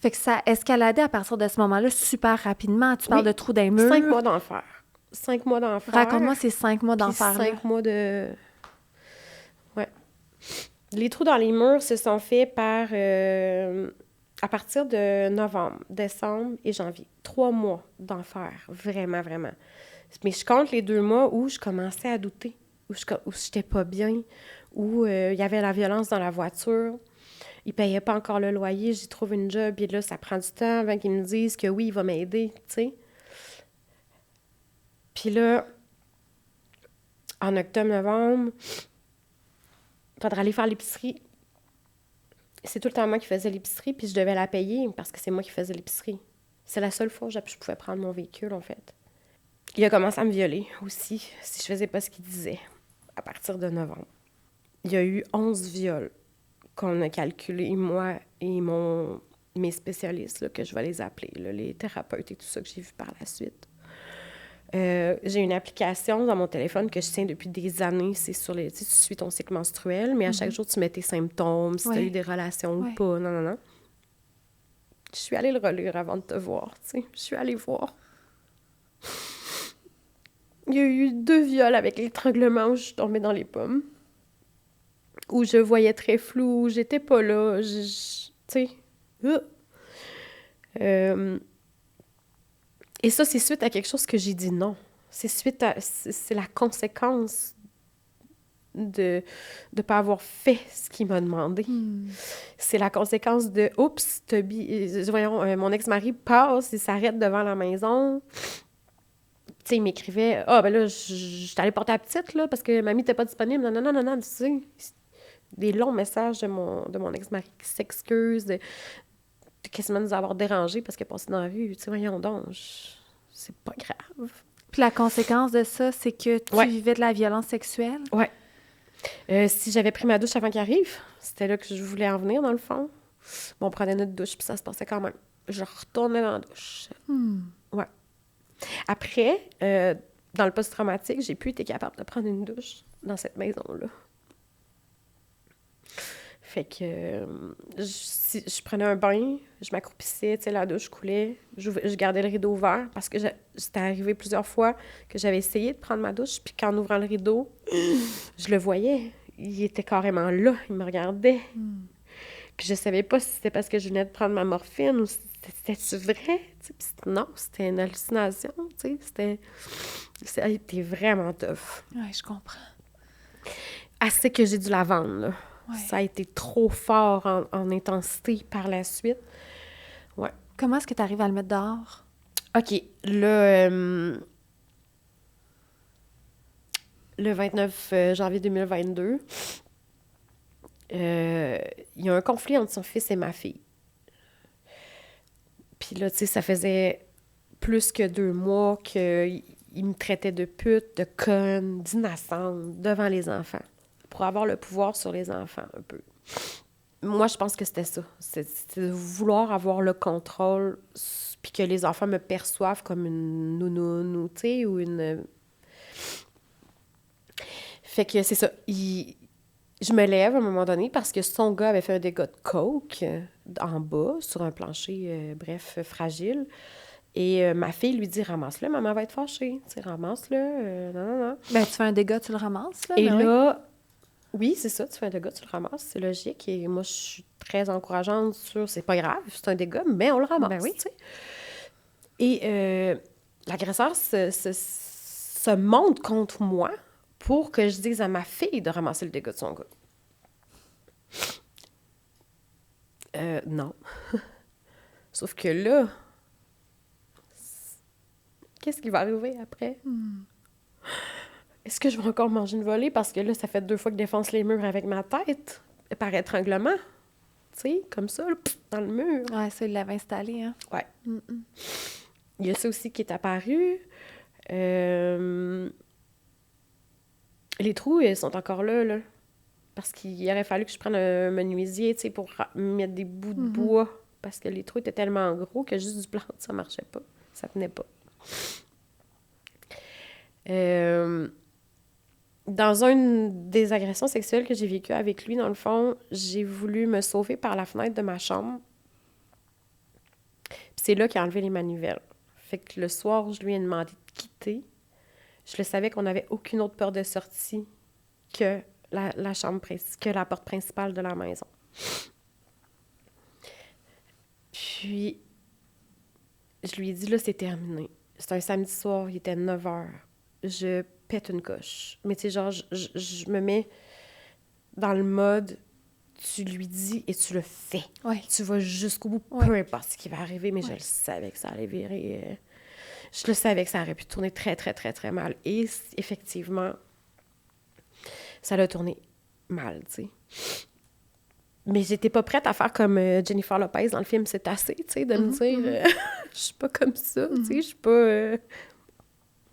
Fait que ça a escaladé à partir de ce moment-là super rapidement. Tu parles de trous dans les murs. 5 mois d'enfer. 5 mois d'enfer. Raconte-moi ces 5 mois d'enfer. 5 mois de... Ouais. Les trous dans les murs se sont faits à partir de novembre, décembre et janvier. 3 mois d'enfer. Vraiment, vraiment. Mais je compte les 2 mois où je commençais à douter, où j'étais pas bien, où il y avait la violence dans la voiture. Il payait pas encore le loyer, j'y trouve une job, et là, ça prend du temps avant qu'ils me disent que oui, il va m'aider, tu sais. Puis là, en octobre-novembre, il faudra aller faire l'épicerie. C'est tout le temps moi qui faisais l'épicerie, puis je devais la payer parce que c'est moi qui faisais l'épicerie. C'est la seule fois où je pouvais prendre mon véhicule, en fait. Il a commencé à me violer aussi, si je faisais pas ce qu'il disait, à partir de novembre. Il y a eu 11 viols qu'on a calculés, moi et mes spécialistes, là, que je vais les appeler, là, les thérapeutes et tout ça que j'ai vu par la suite. J'ai une application dans mon téléphone que je tiens depuis des années. C'est sur tu suis ton cycle menstruel, mais à chaque jour, tu mets tes symptômes, si tu as eu des relations ou pas. Non. Je suis allée le relire avant de te voir, tu sais. Je suis allée voir. Il y a eu 2 viols avec l'étranglement où je suis tombée dans les pommes. Où je voyais très flou, où j'étais pas là, tu sais. Et ça, c'est suite à quelque chose que j'ai dit non. C'est la conséquence de ne pas avoir fait ce qu'il m'a demandé. C'est la conséquence de « Oups, voyons, mon ex-mari passe, il s'arrête devant la maison. » sais, il m'écrivait « Ah, ben là, je suis allée porter la petite, là, parce que mamie n'était pas disponible. » Non, non, non, non, non, tu sais. Des longs messages de mon ex-mari qui s'excuse de quasiment nous avoir dérangés parce qu'il a passé dans la rue. Tu sais, voyons donc, c'est pas grave. Puis la conséquence de ça, c'est que tu vivais de la violence sexuelle? Ouais. Si j'avais pris ma douche avant qu'il arrive, c'était là que je voulais en venir, dans le fond. Bon, on prenait notre douche, puis ça se passait quand même. Je retournais dans la douche. Ouais. Après, dans le post-traumatique, j'ai plus été capable de prendre une douche dans cette maison-là. Fait que si je prenais un bain, je m'accroupissais, tu sais, la douche coulait, je gardais le rideau ouvert parce que c'était arrivé plusieurs fois que j'avais essayé de prendre ma douche, puis qu'en ouvrant le rideau, je le voyais. Il était carrément là, il me regardait. Puis je savais pas si c'était parce que je venais de prendre ma morphine ou si c'était-tu vrai? Non, c'était une hallucination, tu sais, ça a été vraiment tough. Oui, je comprends. Assez que j'ai dû la vendre, là. Ouais. Ça a été trop fort en intensité par la suite. Ouais. Comment est-ce que tu arrives à le mettre dehors? OK. Là, le 29 janvier 2022, il y a un conflit entre son fils et ma fille. Puis là, tu sais, ça faisait plus que 2 mois qu'il me traitait de pute, de conne, d'innocente devant les enfants, pour avoir le pouvoir sur les enfants un peu. Moi, je pense que c'était ça. C'était de vouloir avoir le contrôle, puis que les enfants me perçoivent comme une nounoune, ou tu sais, ou une... Fait que c'est ça. Je me lève à un moment donné parce que son gars avait fait un dégât de coke en bas, sur un plancher, fragile. Et ma fille lui dit « Ramasse-le, maman va être fâchée. Tu sais, ramasse-le, non, non, non. » Ben, tu fais un dégât, tu le ramasses, là. Et ben là... Oui, c'est ça, tu fais un dégât, tu le ramasses, c'est logique. Et moi, je suis très encourageante sur c'est pas grave, c'est un dégât, mais on le ramasse, Ben oui. tu sais. Et l'agresseur se monte contre moi pour que je dise à ma fille de ramasser le dégât de son gars. Non. Sauf que là, qu'est-ce qui va arriver après? Est-ce que je vais encore manger une volée? Parce que là, ça fait 2 fois que je défonce les murs avec ma tête, par étranglement. Tu sais, comme ça, là, dans le mur. Ouais, ça, il l'avait installé, hein? Ouais. Mm-mm. Il y a ça aussi qui est apparu. Les trous, ils sont encore là. Parce qu'il aurait fallu que je prenne un menuisier, tu sais, pour mettre des bouts de bois. Parce que les trous étaient tellement gros que juste du plâtre, ça marchait pas. Ça tenait pas. Dans une des agressions sexuelles que j'ai vécues avec lui, dans le fond, j'ai voulu me sauver par la fenêtre de ma chambre. Puis c'est là qu'il a enlevé les manivelles. Fait que le soir, je lui ai demandé de quitter. Je le savais qu'on n'avait aucune autre porte de sortie que la chambre que la porte principale de la maison. Puis, je lui ai dit, là, c'est terminé. C'était un samedi soir, il était 9h. Je pète une coche. Mais tu sais, genre, je me mets dans le mode, tu lui dis et tu le fais. Ouais. Tu vas jusqu'au bout, Ouais. peu importe ce qui va arriver, mais je le savais que ça allait virer. Je le savais que ça aurait pu tourner très, très, très, très mal. Et effectivement, ça l'a tourné mal, tu sais. Mais j'étais pas prête à faire comme Jennifer Lopez dans le film C'est assez, tu sais, de me dire je suis pas comme ça, tu sais, je suis pas...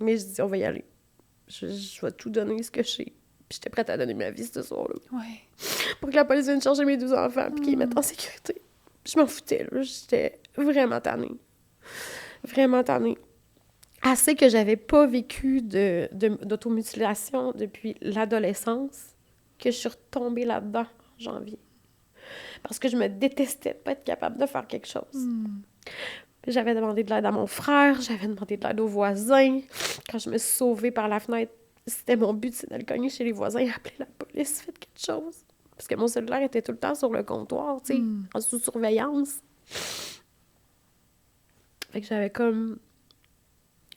Mais je dis, on va y aller. Je vais tout donner ce que je sais. Puis j'étais prête à donner ma vie ce soir-là. Ouais. Pour que la police vienne chercher mes 12 enfants puis qu'ils les mettent en sécurité. Je m'en foutais, là. J'étais vraiment tannée. Vraiment tannée. Assez que j'avais pas vécu d'automutilation depuis l'adolescence, que je suis retombée là-dedans en janvier. Parce que je me détestais de pas être capable de faire quelque chose. J'avais demandé de l'aide à mon frère, j'avais demandé de l'aide aux voisins. Quand je me suis sauvée par la fenêtre, c'était mon but, c'est d'aller cogner chez les voisins et appeler la police, faites quelque chose. Parce que mon cellulaire était tout le temps sur le comptoir, tu sais, en sous-surveillance. Fait que j'avais comme...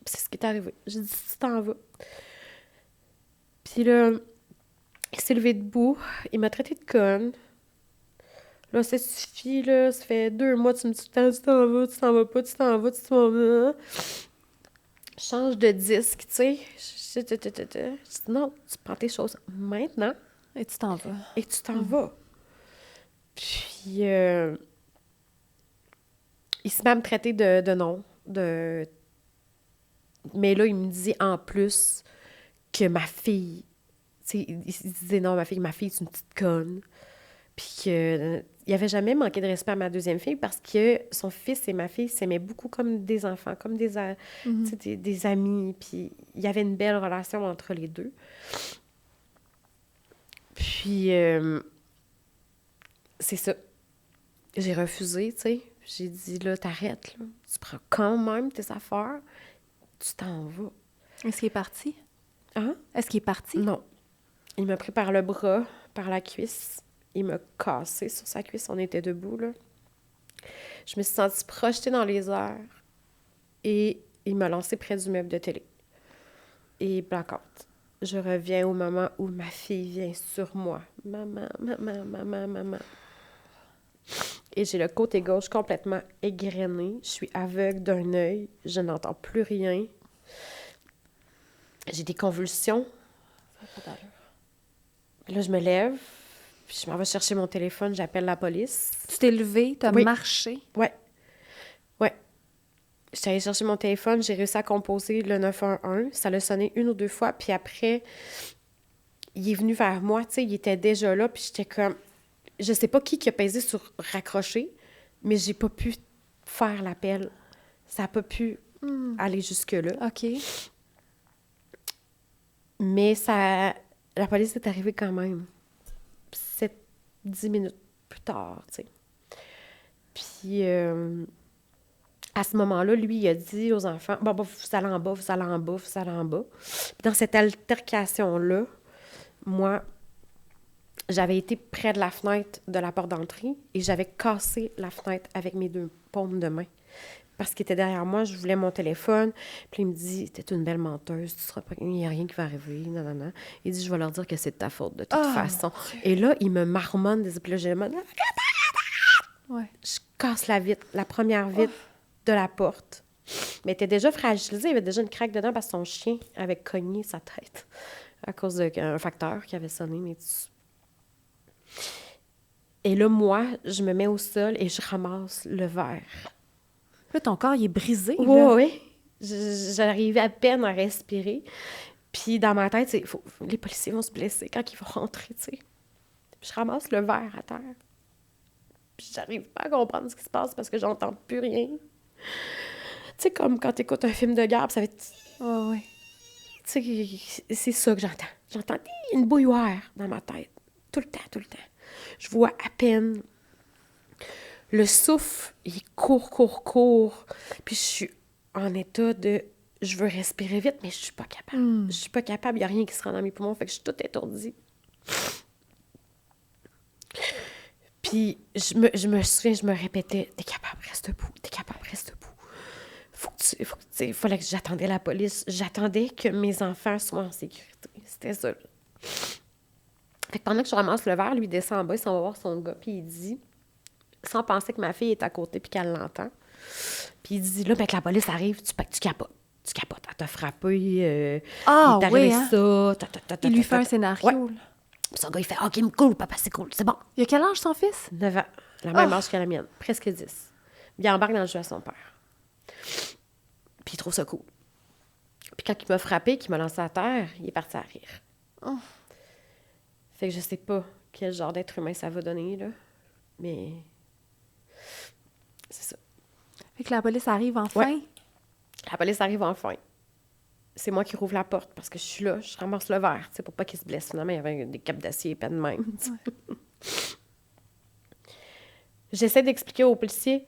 C'est ce qui est arrivé. J'ai dit, tu t'en vas. Puis là, il s'est levé debout, il m'a traité de conne. Là, ça suffit, là, ça fait 2 mois, tu me dis tout le temps, tu t'en vas pas, tu t'en vas. change de disque, tu sais. Je dis, non, tu prends tes choses maintenant Et tu t'en vas. et tu t'en vas. Puis, il se met à me traiter de non. Mais là, il me dit en plus que ma fille, tu sais, il disait non, ma fille, c'est une petite conne. Puis qu'il avait jamais manqué de respect à ma deuxième fille parce que son fils et ma fille s'aimaient beaucoup comme des enfants, comme tu sais, des amis. Puis il y avait une belle relation entre les deux. Puis, c'est ça. J'ai refusé, tu sais. J'ai dit, là, t'arrêtes, là. Tu prends quand même tes affaires, tu t'en vas. Est-ce qu'il est parti? Hein? Est-ce qu'il est parti? Non. Il m'a pris par le bras, par la cuisse. Il m'a cassé sur sa cuisse. On était debout, là. Je me suis sentie projetée dans les airs et il m'a lancé près du meuble de télé. Et blackout. Je reviens au moment où ma fille vient sur moi. Maman, maman, maman, maman. Et j'ai le côté gauche complètement égrené. Je suis aveugle d'un œil. Je n'entends plus rien. J'ai des convulsions. Là, je me lève. Puis je m'en vais chercher mon téléphone. J'appelle la police. Tu t'es levé, tu as marché. Ouais. Je suis allée chercher mon téléphone. J'ai réussi à composer le 911. Ça l'a sonné 1 ou 2 fois. Puis après, il est venu vers moi. Tu sais, il était déjà là. Puis j'étais comme... Je sais pas qui a pesé sur raccrocher, mais j'ai pas pu faire l'appel. Ça a pas pu aller jusque-là. OK. Mais ça... La police est arrivée quand même. 10 minutes plus tard, tu sais. Puis, à ce moment-là, lui, il a dit aux enfants, « Bon, vous allez en bas, vous allez en bas, vous allez en bas. » Puis dans cette altercation-là, moi, j'avais été près de la fenêtre de la porte d'entrée et j'avais cassé la fenêtre avec mes 2 paumes de main. Parce qu'il était derrière moi, je voulais mon téléphone. Puis il me dit, t'es une belle menteuse, tu seras pas... il n'y a rien qui va arriver, nanana. Il dit, je vais leur dire que c'est de ta faute, de toute façon. Et là, il me marmonne des épiloges. Ouais. Je casse la vitre, la première vitre de la porte. Mais elle était déjà fragilisée, il y avait déjà une craque dedans parce que son chien avait cogné sa tête à cause d'un facteur qui avait sonné. Mais Et là, moi, je me mets au sol et je ramasse le verre. Là, ton corps, il est brisé. Oui. J'arrivais à peine à respirer. Puis dans ma tête, les policiers vont se blesser quand ils vont rentrer, tu sais. Je ramasse le verre à terre. Puis j'arrive pas à comprendre ce qui se passe parce que j'entends plus rien. Tu sais, comme quand t'écoutes un film de guerre, ça va être... Oui. Tu sais, c'est ça que j'entends. J'entends une bouilloire dans ma tête. Tout le temps. Je vois à peine... Le souffle, il court. Puis je suis en état de... Je veux respirer vite, mais je suis pas capable. Je suis pas capable. Il n'y a rien qui se rend dans mes poumons. Fait que je suis toute étourdie. Puis je me souviens, je me répétais, « T'es capable, reste debout. T'es capable, reste debout. » Il fallait que j'attendais la police. J'attendais que mes enfants soient en sécurité. C'était ça. Fait que pendant que je ramasse le verre, lui descend en bas, il s'en va voir son gars, puis il dit... sans penser que ma fille est à côté puis qu'elle l'entend. Puis il dit, là, ben, que la police arrive, tu capotes. Tu capotes. Elle t'a frappé, il est arrivé ça. Il lui fait un scénario. Ouais. Puis son gars, il fait, OK, cool, papa, c'est cool, c'est bon. Il a quel âge, son fils? 9 ans. La même âge que la mienne. Presque 10. Il embarque dans le jeu à son père. Puis il trouve ça cool. Puis quand il m'a frappé, qu'il m'a lancé à terre, il est parti à rire. Fait que je sais pas quel genre d'être humain ça va donner, là. Mais... c'est ça. Fait que la police arrive enfin? Ouais. La police arrive enfin. C'est moi qui rouvre la porte parce que je suis là, je ramasse le verre, pour pas qu'il se blesse. Finalement, il y avait des capes d'acier épais de même. Ouais. J'essaie d'expliquer aux policiers,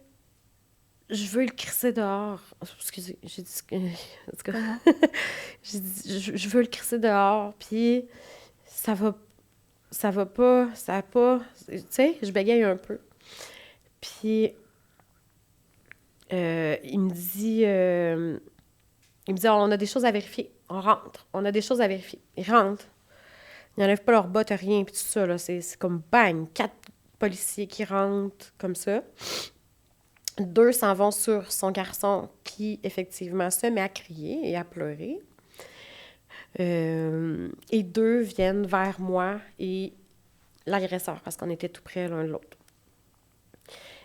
je veux le crisser dehors. Excusez, j'ai dit... en tout cas, j'ai dit, je veux le crisser dehors, puis ça va pas, tu sais, je bégaye un peu. Puis... il me dit, on a des choses à vérifier. On rentre. On a des choses à vérifier. Ils rentrent. Ils n'enlèvent pas leurs bottes, rien, puis tout ça, là. C'est comme bang, 4 policiers qui rentrent comme ça. 2 s'en vont sur son garçon qui, effectivement, se met à crier et à pleurer. Et 2 viennent vers moi et l'agresseur, parce qu'on était tout près l'un de l'autre.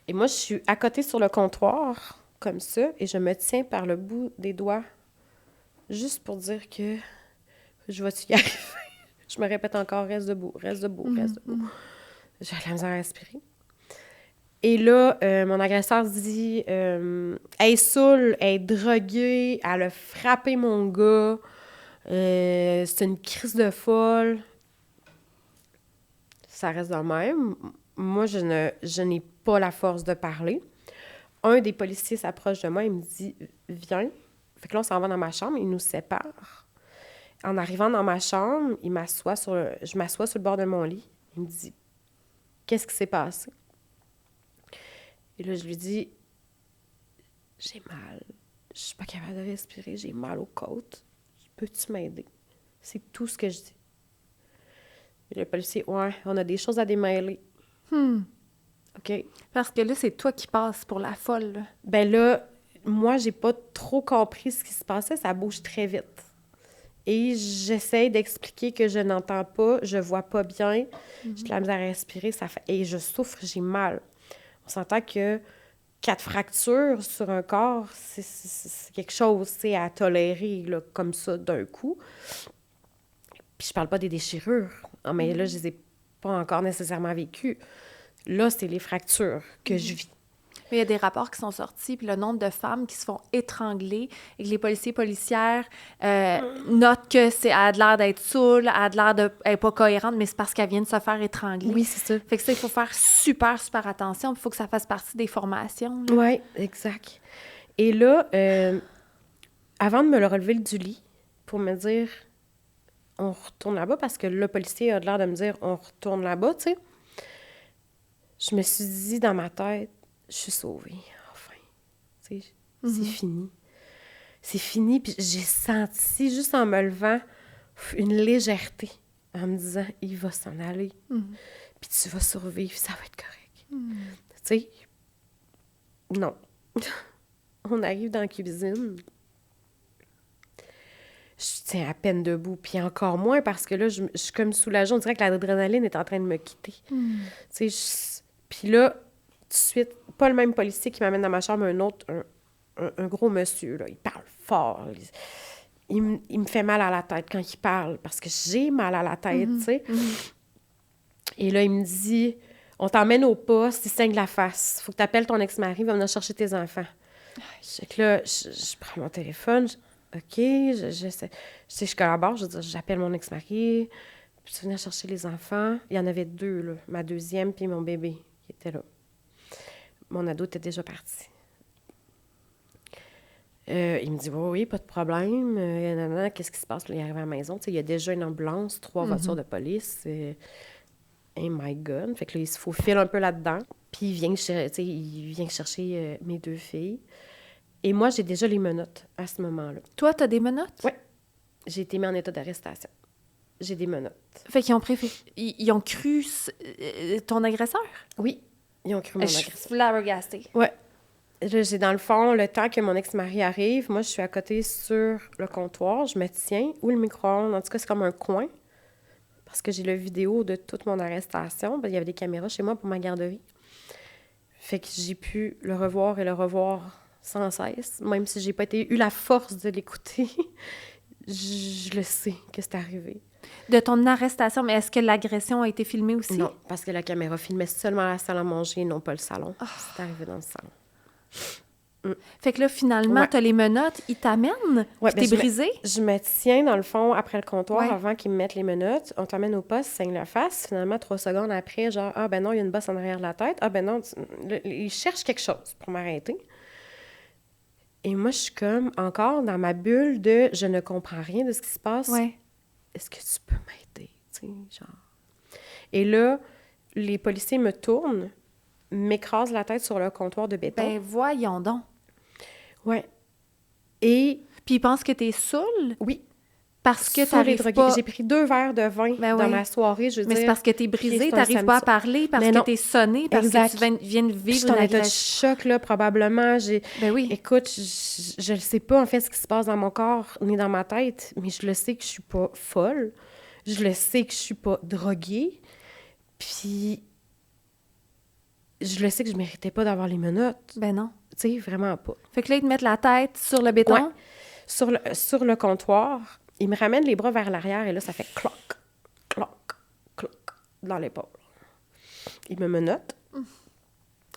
Et moi, je suis à côté sur le comptoir, comme ça, et je me tiens par le bout des doigts, juste pour dire que je vais-tu y arriver. Je me répète encore, reste debout, reste debout, reste debout. J'ai la misère à respirer. Et là, mon agresseur dit elle est saoule, elle est droguée, elle a frappé mon gars, c'est une crise de folle. Ça reste de même. Moi, je n'ai pas la force de parler. Un des policiers s'approche de moi, il me dit « Viens ». Fait que là, on s'en va dans ma chambre, il nous sépare. En arrivant dans ma chambre, je m'assois sur le bord de mon lit. Il me dit « Qu'est-ce qui s'est passé? » Et là, je lui dis « J'ai mal. Je suis pas capable de respirer. J'ai mal aux côtes. Peux-tu m'aider? » C'est tout ce que je dis. Et le policier « Ouais, on a des choses à démêler. » OK. Parce que là, c'est toi qui passes pour la folle, là. Ben là, moi, j'ai pas trop compris ce qui se passait. Ça bouge très vite. Et j'essaie d'expliquer que je n'entends pas, je vois pas bien, j'ai de la misère à respirer, et je souffre, j'ai mal. On s'entend que 4 fractures sur un corps, c'est quelque chose, à tolérer, là, comme ça, d'un coup. Puis je parle pas des déchirures, mais là, je les ai pas encore nécessairement vécues. Là, c'est les fractures que je vis. Il y a des rapports qui sont sortis, puis le nombre de femmes qui se font étrangler et que les policières notent que elle a l'air d'être saoule, elle a l'air d'être pas cohérente, mais c'est parce qu'elle vient de se faire étrangler. Oui, c'est ça. Fait que ça, il faut faire super, super attention. Il faut que ça fasse partie des formations. Oui, exact. Et là, avant de me le relever du lit pour me dire « On retourne là-bas », parce que le policier a l'air de me dire « On retourne là-bas », tu sais, je me suis dit dans ma tête, je suis sauvée, enfin. Tu sais, c'est fini. C'est fini, puis j'ai senti, juste en me levant, une légèreté, en me disant, il va s'en aller, puis tu vas survivre, ça va être correct. Tu sais, non. On arrive dans la cuisine, je tiens à peine debout, puis encore moins, parce que là, je suis comme soulagée, on dirait que l'adrénaline est en train de me quitter. Tu sais, puis là, tout de suite, pas le même policier qui m'amène dans ma chambre, un autre, un gros monsieur, là, il parle fort. Il me fait mal à la tête quand il parle, parce que j'ai mal à la tête, tu sais. Et là, il me dit, on t'emmène au poste, il saigne la face. Faut que tu appelles ton ex-mari, il va venir chercher tes enfants. Fait que là, je prends mon téléphone, OK, je collabore, je dis, j'appelle mon ex-mari, puis tu venir chercher les enfants. Il y en avait 2, là, ma deuxième puis mon bébé qui était là. Mon ado était déjà parti. Il me dit, oui, pas de problème. Qu'est-ce qui se passe? Puis il arrive à la maison. Il y a déjà une ambulance, 3 voitures de police. Et my God. Fait que là, il se faufile un peu là-dedans. Puis il vient chercher mes 2 filles. Et moi, j'ai déjà les menottes à ce moment-là. Toi, t'as des menottes? Oui. J'ai été mis en état d'arrestation. J'ai des menottes. Fait qu'ils ont ils ont cru ton agresseur? Oui, ils ont cru mon agresseur. Je suis flabbergastée. Oui. J'ai, dans le fond, le temps que mon ex-mari arrive, moi, je suis à côté sur le comptoir, je me tiens, ou le micro-ondes, en tout cas, c'est comme un coin, parce que j'ai la vidéo de toute mon arrestation. Il y avait des caméras chez moi pour ma garderie. Fait que j'ai pu le revoir et le revoir sans cesse, même si j'ai pas eu la force de l'écouter. Je le sais que c'est arrivé. De ton arrestation, mais est-ce que l'agression a été filmée aussi? Non, parce que la caméra filmait seulement la salle à manger, non pas le salon. C'est arrivé dans le salon. Fait que là, finalement, t'as les menottes, ils t'amènent, puis t'es brisée? Je me tiens, dans le fond, après le comptoir, avant qu'ils me mettent les menottes. On t'amène au poste, saigne la face. Finalement, 3 secondes après, genre, ah ben non, il y a une bosse en arrière de la tête. Ah ben non, ils cherchent quelque chose pour m'arrêter. Et moi, je suis comme encore dans ma bulle de je ne comprends rien de ce qui se passe. Ouais. Est-ce que tu peux m'aider? Tu sais, genre. Et là, les policiers me tournent, m'écrasent la tête sur le comptoir de béton. Ben voyons donc. Ouais. Et... Puis ils pensent que t'es saoule? Oui. Parce que sur les t'arrives drogués. pas... J'ai pris 2 verres de vin Ben dans oui. ma soirée, je veux Mais dire. c'est parce que t'es puis brisé, c'est un t'arrives pas à samedi. parler, parce Mais que non. t'es sonné, parce Exact. que tu viens de Puis vivre je suis une en état de agression. choc, là, probablement. Ben oui. Écoute, je le sais pas, en fait, ce qui se passe dans mon corps ni dans ma tête, mais je le sais que je suis pas folle. Je le sais que je suis pas droguée. Puis, je le sais que je méritais pas d'avoir les menottes. Ben non. Tu sais, vraiment pas. Fait que là, ils te mettent la tête sur le béton. Ouais. Sur le comptoir, il me ramène les bras vers l'arrière et là, ça fait cloc, cloc, cloc dans l'épaule. Il me menotte.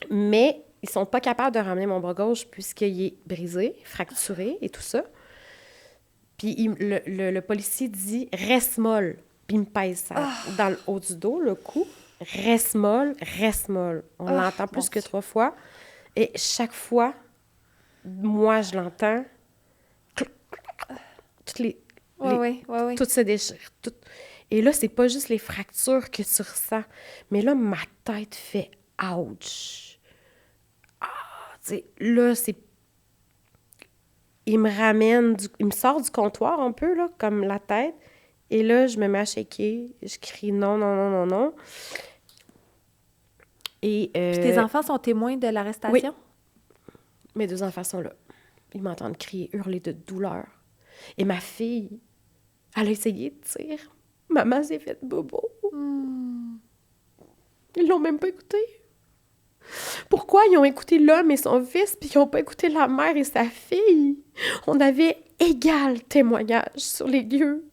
Mais ils sont pas capables de ramener mon bras gauche puisqu'il est brisé, fracturé et tout ça. Puis le policier dit « Reste molle ». Puis il me pèse ça dans le haut du dos, le cou. « Reste molle, reste molle ». On l'entend plus que 3 fois. Et chaque fois, moi, je l'entends. Oui. Tout se déchire. Tout. Et là, c'est pas juste les fractures que tu ressens. Mais là, ma tête fait « ouch ». Ah, tu sais, là, c'est... Il me sort du comptoir un peu, là, comme la tête. Et là, je me mets à shaker. Je crie non, non, non, non, non. Et... Puis tes enfants sont témoins de l'arrestation? Oui. Mes 2 enfants sont là. Ils m'entendent crier, hurler de douleur. Et ma fille, elle a essayé de dire « Maman s'est faite bobo. » Ils l'ont même pas écouté. Pourquoi ils ont écouté l'homme et son fils, puis ils n'ont pas écouté la mère et sa fille? On avait égal témoignage sur les lieux.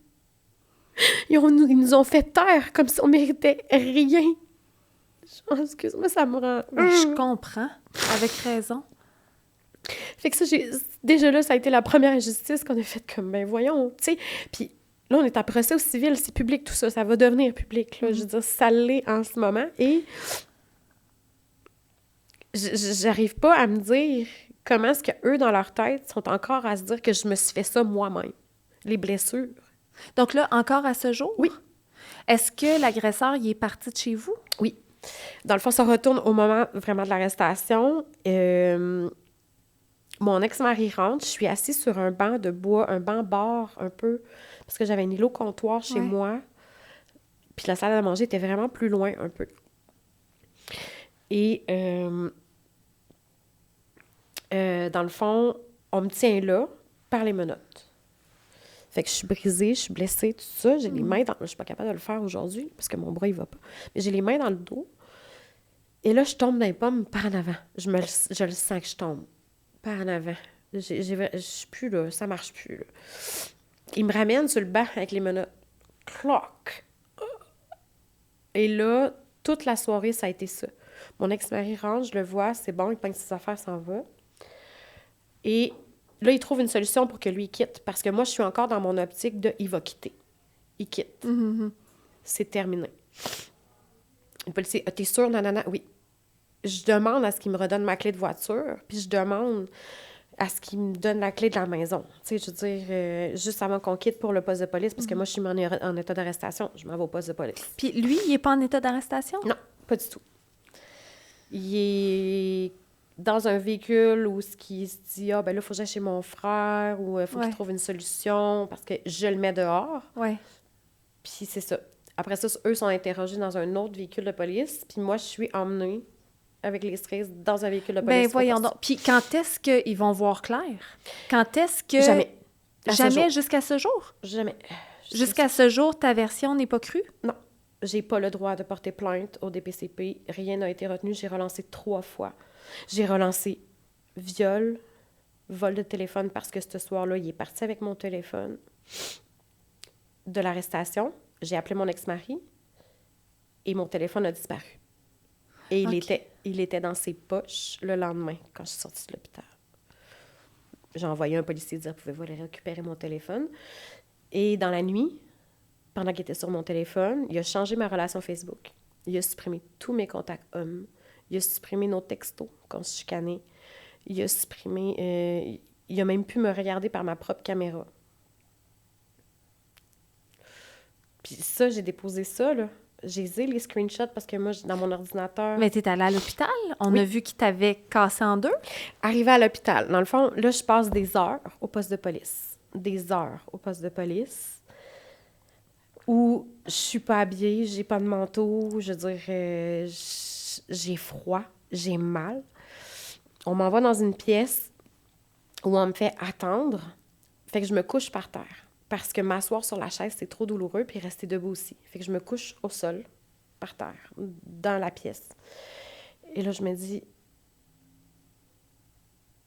Ils nous ont fait taire comme si on méritait rien. Excuse-moi, ça me rend... Mais je comprends, avec raison. Fait que ça, déjà là, ça a été la première injustice qu'on a faite comme, ben voyons, tu sais. Puis là, on est à procès au civil, c'est public tout ça, ça va devenir public, là. Je veux dire, ça l'est en ce moment. Et j'arrive pas à me dire comment est-ce qu'eux, dans leur tête, sont encore à se dire que je me suis fait ça moi-même. Les blessures. Donc là, encore à ce jour? Oui. Est-ce que l'agresseur, il est parti de chez vous? Oui. Dans le fond, ça retourne au moment vraiment de l'arrestation. Mon ex-mari rentre, je suis assise sur un banc de bois, un banc bar un peu, parce que j'avais un îlot comptoir chez moi. Puis la salle à manger était vraiment plus loin un peu. Et dans le fond, on me tient là par les menottes. Fait que je suis brisée, je suis blessée, tout ça. J'ai les mains dans... Je suis pas capable de le faire aujourd'hui parce que mon bras, il va pas. Mais j'ai les mains dans le dos. Et là, je tombe dans les pommes par en avant. Je le sens que je tombe par en avant. Je suis plus là, ça marche plus, là. Il me ramène sur le banc avec les menottes. Cloc! Et là, toute la soirée, ça a été ça. Mon ex-mari rentre, je le vois, c'est bon, il pogne ses affaires, s'en va. Et là, il trouve une solution pour que lui quitte, parce que moi, je suis encore dans mon optique de « il va quitter ». Il quitte. C'est terminé. Le policier « t'es sûr, nanana? » Oui. Je demande à ce qu'il me redonne ma clé de voiture, puis je demande à ce qu'il me donne la clé de la maison. Tu sais, je veux dire, juste avant qu'on quitte pour le poste de police, parce que moi, je suis en état d'arrestation, je m'en vais au poste de police. Puis lui, il n'est pas en état d'arrestation? Non, pas du tout. Il est dans un véhicule où ce qui se dit « Ah, ben là, il faut que j'aille chez mon frère » ou « Il faut qu'il trouve une solution parce que je le mets dehors. » Oui. Puis c'est ça. Après ça, eux sont interrogés dans un autre véhicule de police, puis moi, je suis emmenée avec les cerises dans un véhicule de police. Ben voyons donc. Puis quand est-ce qu'ils vont voir clair? Quand est-ce que... Jamais. Jamais jusqu'à ce jour? Jamais. Jusqu'à ce jour, ta version n'est pas crue? Non. J'ai pas le droit de porter plainte au DPCP. Rien n'a été retenu. J'ai relancé 3 fois. J'ai relancé viol, vol de téléphone, parce que ce soir-là, il est parti avec mon téléphone de l'arrestation. J'ai appelé mon ex-mari et mon téléphone a disparu. Et il était dans ses poches le lendemain, quand je suis sortie de l'hôpital. J'ai envoyé un policier dire « Pouvez-vous aller récupérer mon téléphone? » Et dans la nuit, pendant qu'il était sur mon téléphone, il a changé ma relation Facebook. Il a supprimé tous mes contacts hommes. Il a supprimé nos textos qu'on se chicanait. Il a supprimé... il a même pu me regarder par ma propre caméra. Puis ça, j'ai déposé ça, là. J'ai les screenshots parce que moi, dans mon ordinateur... Mais t'es allée à l'hôpital? On a vu qu'il t'avait cassé en deux? Arrivée à l'hôpital. Dans le fond, là, je passe des heures au poste de police. des heures au poste de police où je suis pas habillée, j'ai pas de manteau, je veux dire, j'ai froid, j'ai mal. On m'envoie dans une pièce où on me fait attendre, fait que je me couche par terre. Parce que m'asseoir sur la chaise, c'est trop douloureux, puis rester debout aussi. Fait que je me couche au sol, par terre, dans la pièce. Et là, je me dis,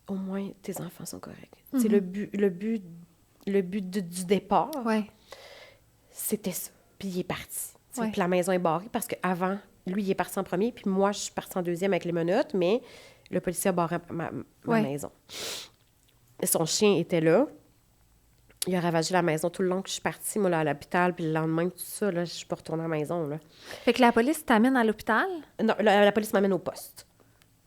au moins, tes enfants sont corrects. C'est le but du départ, c'était ça. Puis il est parti. Puis la maison est barrée parce qu'avant, lui, il est parti en premier, puis moi, je suis partie en deuxième avec les menottes, mais le policier a barré ma maison. Et son chien était là. Il a ravagé la maison tout le long que je suis partie, moi, là, à l'hôpital, puis le lendemain, tout ça, là, je suis pas retournée à la maison, là. Fait que la police t'amène à l'hôpital? Non, la police m'amène au poste.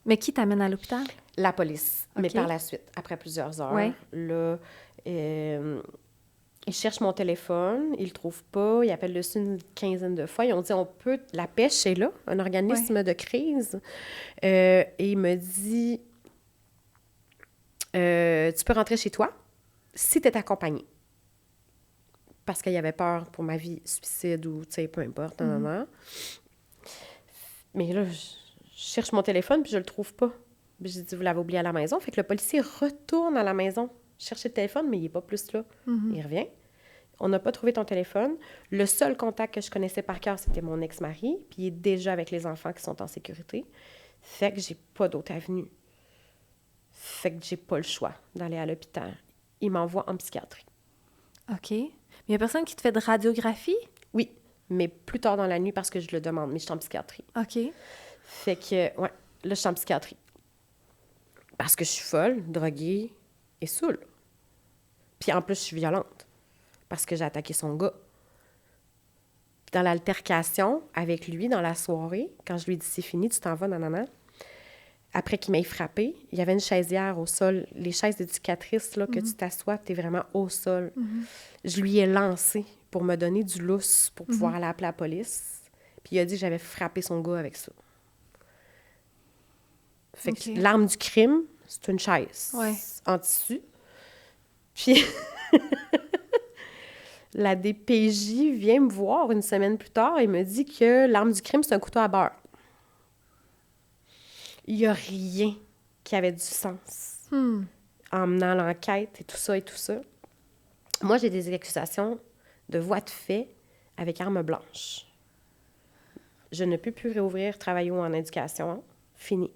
Mais qui t'amène à l'hôpital? La police. Okay. Mais par la suite, après plusieurs heures, là, ils cherchent mon téléphone, ils le trouvent pas, ils appellent dessus une quinzaine de fois. Ils ont dit, la pêche est là, un organisme de crise. Et il me dit, tu peux rentrer chez toi si tu es accompagné. Parce qu'il y avait peur pour ma vie, suicide ou, tu sais, peu importe. Mais là, je cherche mon téléphone, puis je le trouve pas. Puis j'ai dit, vous l'avez oublié à la maison. Fait que le policier retourne à la maison chercher le téléphone, mais il n'est pas plus là. Il revient. On n'a pas trouvé ton téléphone. Le seul contact que je connaissais par cœur, c'était mon ex-mari, puis il est déjà avec les enfants qui sont en sécurité. Fait que j'ai pas d'autre avenue. Fait que j'ai pas le choix d'aller à l'hôpital. Il m'envoie en psychiatrie. OK. Mais il n'y a personne qui te fait de radiographie? Oui, mais plus tard dans la nuit parce que je le demande, mais je suis en psychiatrie. OK. Fait que, là, je suis en psychiatrie. Parce que je suis folle, droguée et saoule. Puis en plus, je suis violente. Parce que j'ai attaqué son gars. Dans l'altercation avec lui, dans la soirée, quand je lui ai dit « c'est fini, tu t'en vas, nanana », après qu'il m'ait frappé, il y avait une chaisière au sol. Les chaises d'éducatrice, là, que tu t'assois, t'es vraiment au sol. Je lui ai lancé pour me donner du lousse pour pouvoir aller appeler la police. Puis il a dit que j'avais frappé son gars avec ça. Fait que l'arme du crime, c'est une chaise en tissu. Puis la DPJ vient me voir une semaine plus tard et me dit que l'arme du crime, c'est un couteau à beurre. Il n'y a rien qui avait du sens en menant l'enquête et tout ça et tout ça. Moi, j'ai des accusations de voies de fait avec arme blanche. Je ne peux plus réouvrir travailler en éducation. Fini.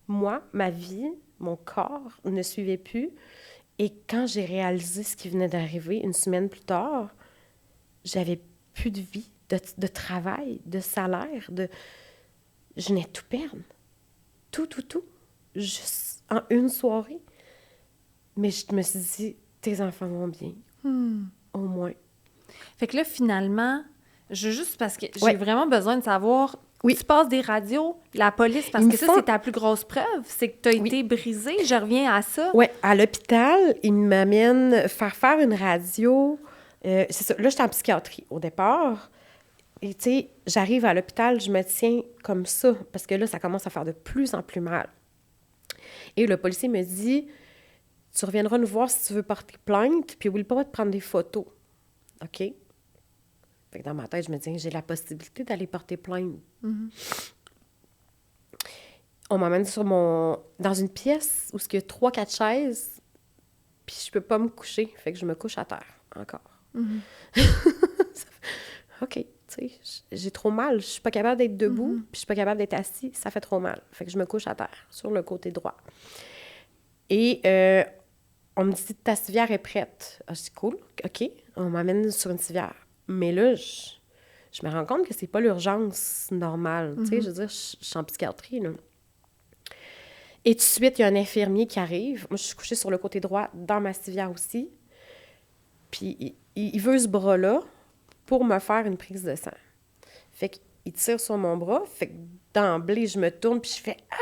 Moi, ma vie, mon corps ne suivait plus. Et quand j'ai réalisé ce qui venait d'arriver une semaine plus tard, j'avais plus de vie, de travail, de salaire, je venais de tout perdre. Tout, juste en une soirée. Mais je me suis dit, tes enfants vont bien, au moins. Fait que là, finalement, juste parce que j'ai vraiment besoin de savoir, tu passes des radios, la police, parce que ça, c'est ta plus grosse preuve, c'est que tu as été brisée. Je reviens à ça. Oui, à l'hôpital, ils m'amènent faire une radio. C'est ça, là, j'étais en psychiatrie au départ. Et tu sais, j'arrive à l'hôpital, je me tiens comme ça, parce que là, ça commence à faire de plus en plus mal. Et le policier me dit, tu reviendras nous voir si tu veux porter plainte, puis oublie pas de prendre des photos. OK? Fait que dans ma tête, je me dis, j'ai la possibilité d'aller porter plainte. On m'emmène dans une pièce où il y a 3-4 chaises, puis je peux pas me coucher, fait que je me couche à terre, encore. OK. J'ai trop mal. Je suis pas capable d'être debout, puis je suis pas capable d'être assis. Ça fait trop mal. Fait que je me couche à terre, sur le côté droit. Et on me dit, ta civière est prête. Ah, c'est cool. OK. On m'amène sur une civière. Mais là, je me rends compte que c'est pas l'urgence normale. Tu sais, je veux dire, je suis en psychiatrie, là. Et tout de suite, il y a un infirmier qui arrive. Moi, je suis couchée sur le côté droit, dans ma civière aussi. Puis il veut ce bras-là pour me faire une prise de sang. Fait qu'il tire sur mon bras, fait que d'emblée, je me tourne, puis je fais « Ah!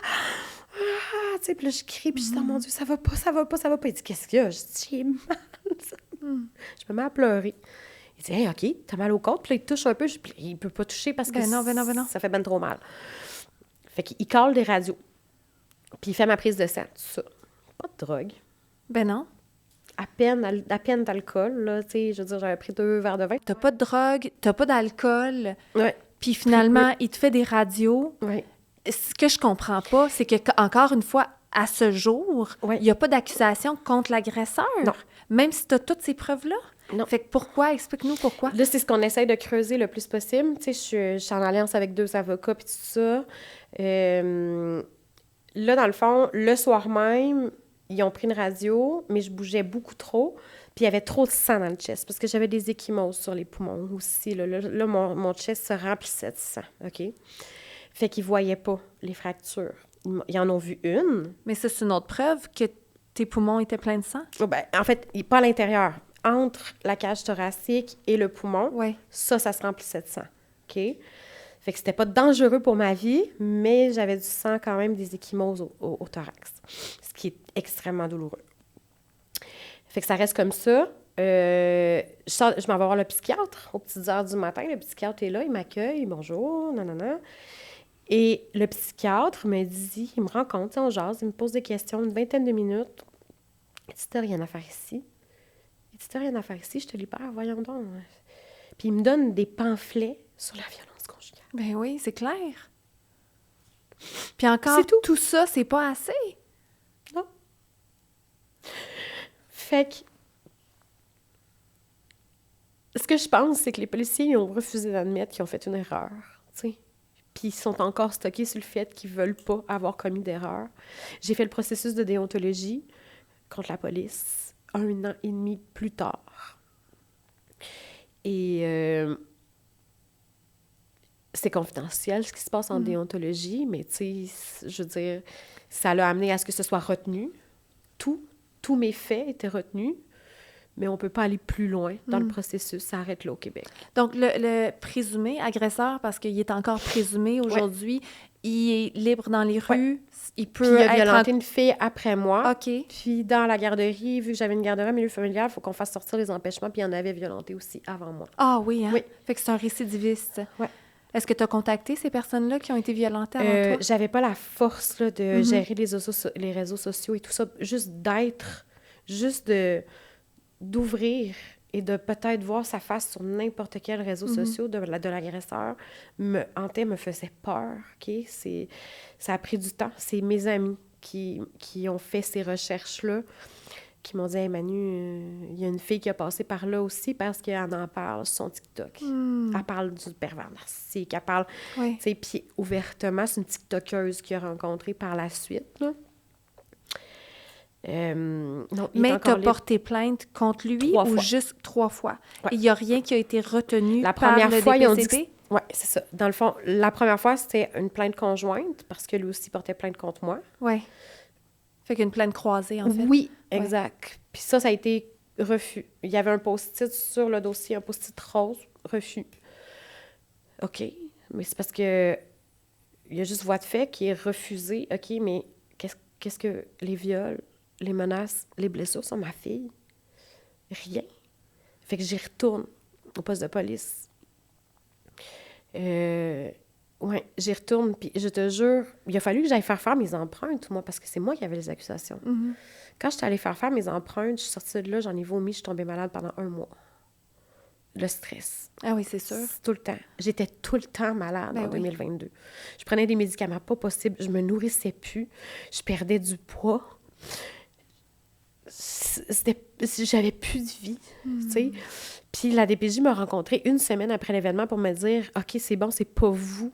Ah! » Tu sais, puis là, je crie, puis je dis « Oh mon Dieu, ça va pas, ça va pas, ça va pas. » Il dit « Qu'est-ce qu'il y a? » Je dis « J'ai mal. » Je me mets à pleurer. Il dit « Hey, OK, t'as mal aux côtes. » Puis là, il touche un peu. Il peut pas toucher parce que non. Ça fait ben trop mal. Fait qu'il cale des radios. Puis il fait ma prise de sang, tout ça. Pas de drogue. Ben non. à peine d'alcool, là, tu sais, je veux dire, j'avais pris 2 verres de vin. T'as pas de drogue, t'as pas d'alcool, Ouais. puis finalement, il te fait des radios. Ouais. Ce que je comprends pas, c'est que, encore une fois, à ce jour, Ouais. il n'y a pas d'accusation contre l'agresseur. Non. Même si tu as toutes ces preuves-là. Non. Fait que pourquoi? Explique-nous pourquoi. Là, c'est ce qu'on essaye de creuser le plus possible. Tu sais, je suis en alliance avec 2 avocats puis tout ça. Là, dans le fond, le soir même, ils ont pris une radio, mais je bougeais beaucoup trop. Puis il y avait trop de sang dans le chest parce que j'avais des ecchymoses sur les poumons aussi. Là, mon chest se remplissait de sang, OK? Fait qu'ils voyaient pas les fractures. Ils en ont vu une. Mais ça, c'est une autre preuve que tes poumons étaient pleins de sang? Oh, ben, en fait, pas à l'intérieur. Entre la cage thoracique et le poumon, Oui. ça se remplissait de sang, OK? Fait que c'était pas dangereux pour ma vie, mais j'avais du sang quand même, des ecchymoses au thorax, ce qui est extrêmement douloureux. Fait que ça reste comme ça. Je m'en vais voir le psychiatre aux petites heures du matin. Le psychiatre est là, il m'accueille, bonjour, nanana. Et le psychiatre me dit, il me rencontre, on jase, il me pose des questions, une vingtaine de minutes. Il dit, t'as rien à faire ici? Il dit, t'as rien à faire ici, je te libère, voyons donc. Puis il me donne des pamphlets sur la violence conjugale. Ben oui, c'est clair. Puis encore, C'est tout. tout ça, c'est pas assez. Non. Fait que ce que je pense, c'est que les policiers ont refusé d'admettre qu'ils ont fait une erreur, tu sais. Puis ils sont encore stockés sur le fait qu'ils veulent pas avoir commis d'erreur. J'ai fait le processus de déontologie contre la police 1 an et demi plus tard. Et c'est confidentiel ce qui se passe en déontologie, mais tu sais, je veux dire, ça l'a amené à ce que ce soit retenu. Tous mes faits étaient retenus, mais on ne peut pas aller plus loin dans le processus. Ça arrête là au Québec. Donc, le présumé agresseur, parce qu'il est encore présumé aujourd'hui, il est libre dans les rues, il peut Puis il a être... violenté une fille après moi. OK. Puis dans la garderie, vu que j'avais une garderie en milieu familial, il faut qu'on fasse sortir les empêchements, puis il en avait violenté aussi avant moi. Ah oui, hein? Oui. Fait que c'est un récidiviste. Ouais. Est-ce que tu as contacté ces personnes-là qui ont été violentées avant toi? J'avais pas la force là, de gérer les réseaux sociaux et tout ça, juste d'être, d'ouvrir et de peut-être voir sa face sur n'importe quel réseau social de l'agresseur me hantait, me faisait peur, OK? Ça a pris du temps. C'est mes amis qui ont fait ces recherches-là, qui m'ont dit « Hey Manu, il y a une fille qui a passé par là aussi parce qu'elle en parle sur son TikTok. Elle parle du pervers narcissique, elle parle, Oui. tu sais, puis ouvertement, c'est une TikTokeuse qu'il a rencontrée par la suite, là. Non, mais tu as porté plainte contre lui 3 ou fois. juste 3 fois? Ouais. Il n'y a rien qui a été retenu La par première le fois, ils ont dit DPCP? Oui, c'est ça. Dans le fond, la première fois, c'était une plainte conjointe parce que lui aussi portait plainte contre moi. Oui. Fait qu'une plainte croisée, en fait. Oui, exact. Puis ça a été refus. Il y avait un post-it sur le dossier, un post-it rose, refus. OK, mais c'est parce que il y a juste voie de fait qui est refusée. OK, mais qu'est-ce que les viols, les menaces, les blessures sur ma fille? Rien. Fait que j'y retourne au poste de police. Ouais, j'y retourne, puis je te jure, il a fallu que j'aille faire mes empreintes, moi, parce que c'est moi qui avais les accusations. Mm-hmm. Quand j'étais allée faire mes empreintes, je suis sortie de là, j'en ai vomi, je suis tombée malade pendant 1 mois. Le stress. Ah oui, c'est sûr. Tout le temps. J'étais tout le temps malade en 2022. Je prenais des médicaments pas possibles, je me nourrissais plus, je perdais du poids. J'avais plus de vie, tu sais. Puis la DPJ m'a rencontrée 1 semaine après l'événement pour me dire « OK, c'est bon, c'est pas vous.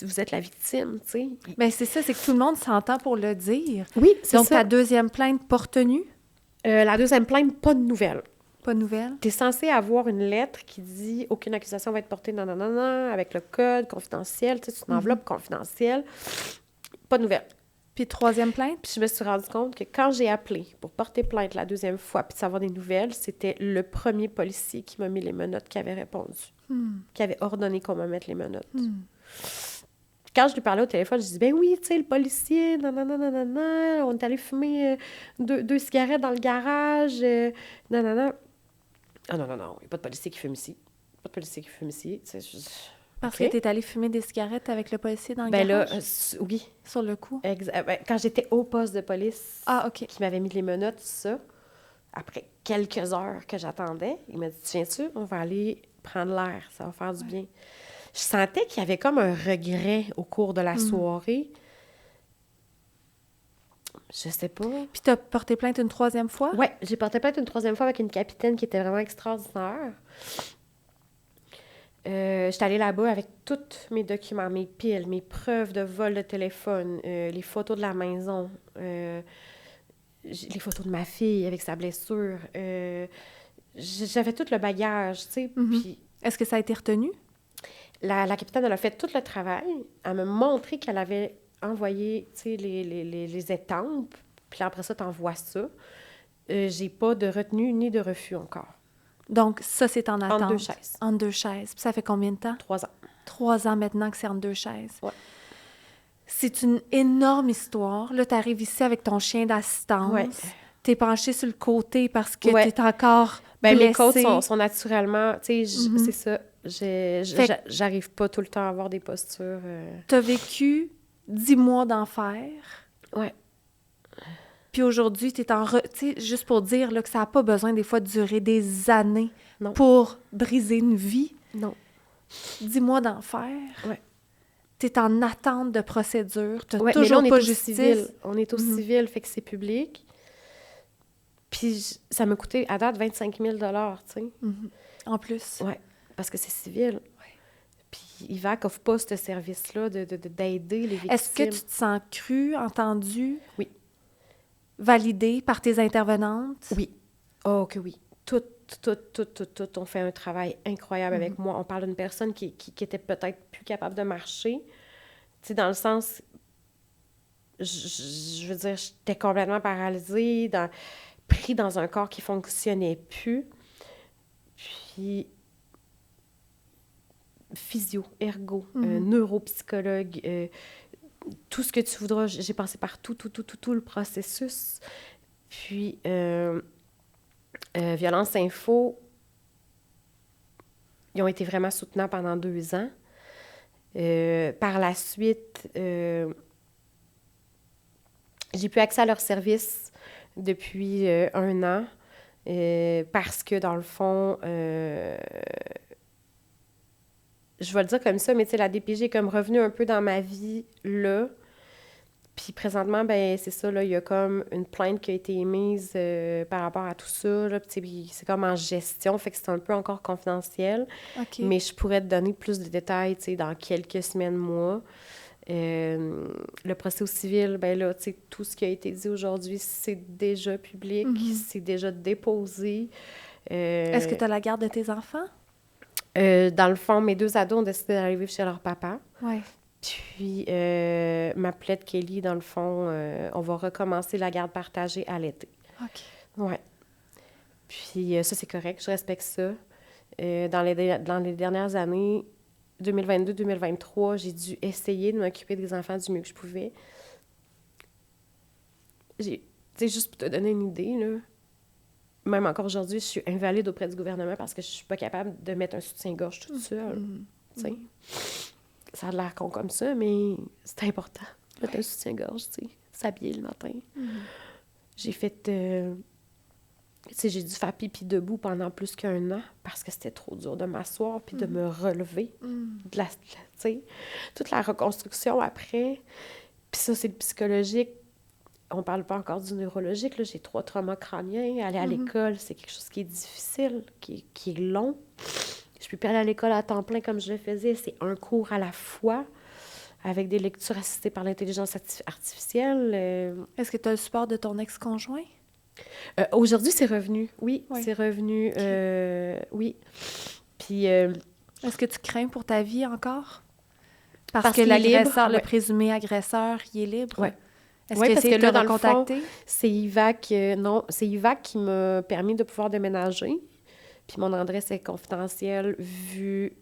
Vous êtes la victime, tu sais. » Bien, c'est ça, c'est que tout le monde s'entend pour le dire. Oui, c'est Donc, ça. ta deuxième plainte porte tenue? La deuxième plainte, pas de nouvelles. Pas de nouvelles? Tu es censé avoir une lettre qui dit « Aucune accusation va être portée, non, avec le code confidentiel, tu sais, c'est une enveloppe confidentielle. » Pas de nouvelles. Puis troisième plainte? Puis je me suis rendu compte que quand j'ai appelé pour porter plainte la deuxième fois puis de savoir des nouvelles, c'était le premier policier qui m'a mis les menottes qui avait répondu, qui avait ordonné qu'on me mette les menottes. Quand je lui parlais au téléphone, je dis « Ben oui, tu sais, le policier, on est allé fumer 2 cigarettes dans le garage, nanana. » Ah non, il n'y a pas de policier qui fume ici. Pas de policier qui fume ici. Parce que tu es allé fumer des cigarettes avec le policier dans le ben garage? Là, oui. Sur le coup? Quand j'étais au poste de police, Ah, OK. qui m'avait mis les menottes, ça, après quelques heures que j'attendais, il m'a dit, « Viens-tu, on va aller prendre l'air, ça va faire du bien. » Je sentais qu'il y avait comme un regret au cours de la soirée. Je sais pas. Puis t'as porté plainte une 3e fois? Oui, j'ai porté plainte une 3e fois avec une capitaine qui était vraiment extraordinaire. J'étais allée là-bas avec tous mes documents, mes piles, mes preuves de vol de téléphone, les photos de la maison, les photos de ma fille avec sa blessure. J'avais tout le bagage, tu sais. Puis Est-ce que ça a été retenu? la capitaine, elle a fait tout le travail. Elle m'a montré qu'elle avait envoyé, tu sais, les étampes. Puis après ça, t'envoies ça. J'ai pas de retenue ni de refus encore. Donc, ça, c'est en attente. Entre 2 chaises. Entre 2 chaises. Puis ça fait combien de temps? 3 ans. 3 ans maintenant que c'est entre 2 chaises. Ouais. C'est une énorme histoire. Là, tu arrives ici avec ton chien d'assistance. Ouais. Tu es penché sur le côté parce que Ouais. tu es encore Ben, blessée. mes côtes sont naturellement... Tu sais, c'est ça. J'arrive pas tout le temps à avoir des postures... Tu as vécu 10 mois d'enfer. Ouais. Puis aujourd'hui, tu es en... Tu sais, juste pour dire là, que ça n'a pas besoin des fois de durer des années pour briser une vie. Non. 10 mois d'enfer. Ouais. Tu es en attente de procédure. Tu n'as Ouais, toujours mais là, on pas est au justice. civil. On est au civil, fait que c'est public. Puis ça m'a coûté, à date, 25 000 tu sais. En plus. Oui, parce que c'est civil. Puis IVAC n'offre pas ce service-là d'aider les victimes. Est-ce que tu te sens cru, entendu? Oui. Validé par tes intervenantes? Oui. Oh, que oui. Tout. On fait un travail incroyable avec moi. On parle d'une personne qui était peut-être plus capable de marcher. Tu sais, dans le sens... Je veux dire, j'étais complètement paralysée, pris dans un corps qui ne fonctionnait plus. Puis... physio, ergo, neuropsychologue, tout ce que tu voudras. J'ai passé par tout le processus. Puis, Violence Info, ils ont été vraiment soutenants pendant 2 ans. Par la suite, j'ai plus accès à leur service depuis 1 an parce que, dans le fond... je vais le dire comme ça, mais tu sais, la DPJ est comme revenue un peu dans ma vie, là. Puis présentement, ben c'est ça, là, il y a comme une plainte qui a été émise par rapport à tout ça, là. Puis c'est comme en gestion, fait que c'est un peu encore confidentiel. Okay. Mais je pourrais te donner plus de détails, tu sais, dans quelques semaines, mois. Le procès au civil, ben là, tu sais, tout ce qui a été dit aujourd'hui, c'est déjà public, c'est déjà déposé. Est-ce que tu as la garde de tes enfants? Dans le fond, mes 2 ados ont décidé d'aller vivre chez leur papa. Oui. Puis, ma plaide Kelly, dans le fond, on va recommencer la garde partagée à l'été. OK. Ouais. Puis, ça, c'est correct, je respecte ça. Dans les dernières années, 2022-2023, j'ai dû essayer de m'occuper des enfants du mieux que je pouvais. Tu sais, juste pour te donner une idée, là, même encore aujourd'hui, je suis invalide auprès du gouvernement parce que je suis pas capable de mettre un soutien-gorge toute seule. Tu sais. Ça a l'air con comme ça, mais c'est important. Mettre un soutien-gorge, tu sais. S'habiller le matin. J'ai fait... tu sais, j'ai dû faire pipi debout pendant plus qu'1 an parce que c'était trop dur de m'asseoir puis de me relever. Tu sais, toute la reconstruction après. Puis ça, c'est le psychologique. On parle pas encore du neurologique. Là. J'ai 3 traumas crâniens. Aller à l'école, c'est quelque chose qui est difficile, qui est long. Je peux plus aller à l'école à temps plein comme je le faisais. C'est un cours à la fois, avec des lectures assistées par l'intelligence artificielle. Est-ce que tu as le support de ton ex-conjoint? Aujourd'hui, c'est revenu. Oui, ouais. C'est revenu. Oui. Puis... est-ce que tu crains pour ta vie encore? Parce que l'agresseur, le présumé agresseur, il est libre? Oui. Est-ce que c'est là, dans le fond, c'est IVAC, c'est IVAC qui m'a permis de pouvoir déménager. Puis mon adresse est confidentielle vu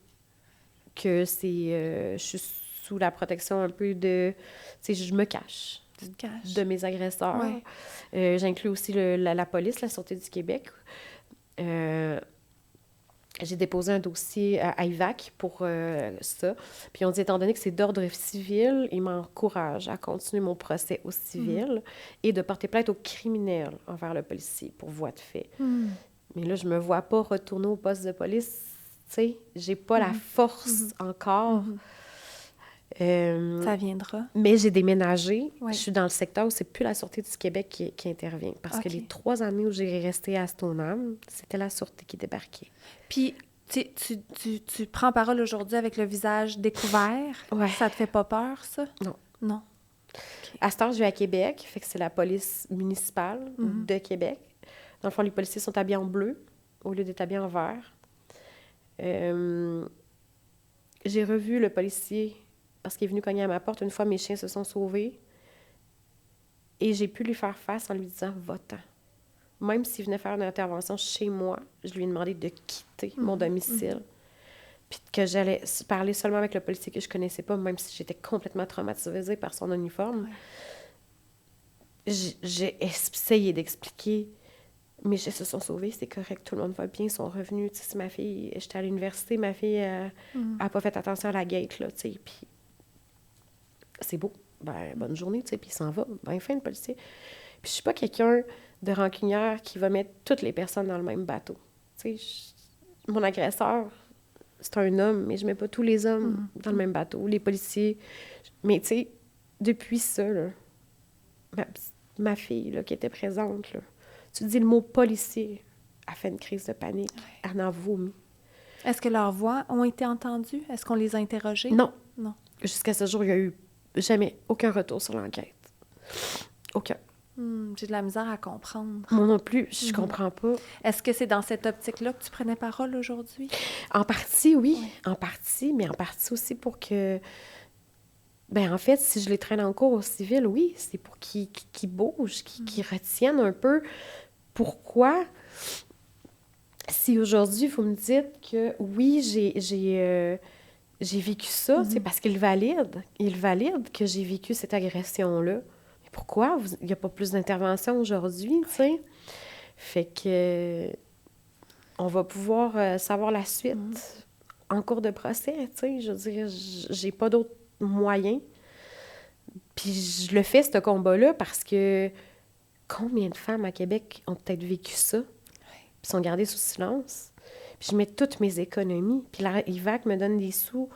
que je suis sous la protection un peu de... Tu sais, je me cache de mes agresseurs. Ouais. J'inclus aussi la police, la Sûreté du Québec. J'ai déposé un dossier à IVAC pour ça. Puis on dit, étant donné que c'est d'ordre civil, ils m'encouragent à continuer mon procès au civil et de porter plainte au criminel envers le policier pour voie de fait. Mais là, je me vois pas retourner au poste de police. Tu sais, j'ai pas la force encore. Ça viendra. Mais j'ai déménagé. Ouais. Je suis dans le secteur où c'est plus la Sûreté du Québec qui intervient. Parce que les 3 années où j'ai resté à Stoneham, c'était la Sûreté qui débarquait. Puis, tu prends parole aujourd'hui avec le visage découvert. Ouais. Ça te fait pas peur, ça? Non. Non. À ce temps, je vais à Québec, fait que c'est la police municipale de Québec. Dans le fond, les policiers sont habillés en bleu au lieu d'être habillés en vert. J'ai revu le policier parce qu'il est venu cogner à ma porte. Une fois, mes chiens se sont sauvés. Et j'ai pu lui faire face en lui disant « Va-t'en ». Même s'il venait faire une intervention chez moi, je lui ai demandé de quitter mon domicile. Puis que j'allais parler seulement avec le policier que je connaissais pas, même si j'étais complètement traumatisée par son uniforme. Ouais. J'ai essayé d'expliquer. Mes chiens se sont sauvés, c'est correct, tout le monde va bien, ils sont revenus. Tu sais, si ma fille, j'étais à l'université, ma fille a pas fait attention à la gate, là, tu sais, puis c'est beau. Ben, bonne journée, tu sais, puis il s'en va. Ben, fin, le policier. Puis je suis pas quelqu'un de rancunière qui va mettre toutes les personnes dans le même bateau. Tu sais, mon agresseur, c'est un homme, mais je mets pas tous les hommes dans le même bateau. Les policiers. Mais tu sais, depuis ça, là, ma fille, là, qui était présente, là, tu dis le mot policier, elle fait une crise de panique. Ouais. Elle en vomit. Est-ce que leurs voix ont été entendues? Est-ce qu'on les a interrogées? Non. Non. Jusqu'à ce jour, il n'y a eu jamais aucun retour sur l'enquête. Aucun. J'ai de la misère à comprendre. Moi non plus, je comprends pas. Est-ce que c'est dans cette optique-là que tu prenais parole aujourd'hui? En partie, oui. En partie, mais en partie aussi pour que... Ben en fait, si je les traîne en cours au civil, oui, c'est pour qu'ils bougent, qu'ils retiennent un peu pourquoi... Si aujourd'hui, vous me dites que oui, j'ai vécu ça, c'est parce qu'il valide. Il valide que j'ai vécu cette agression-là. Mais pourquoi? Il n'y a pas plus d'intervention aujourd'hui, tu sais? Fait que... on va pouvoir savoir la suite en cours de procès, tu sais. Je veux dire, j'ai pas d'autres moyens. Puis je le fais, ce combat-là, parce que combien de femmes à Québec ont peut-être vécu ça? Puis sont gardées sous silence. Puis je mets toutes mes économies. Puis la IVAC me donne des sous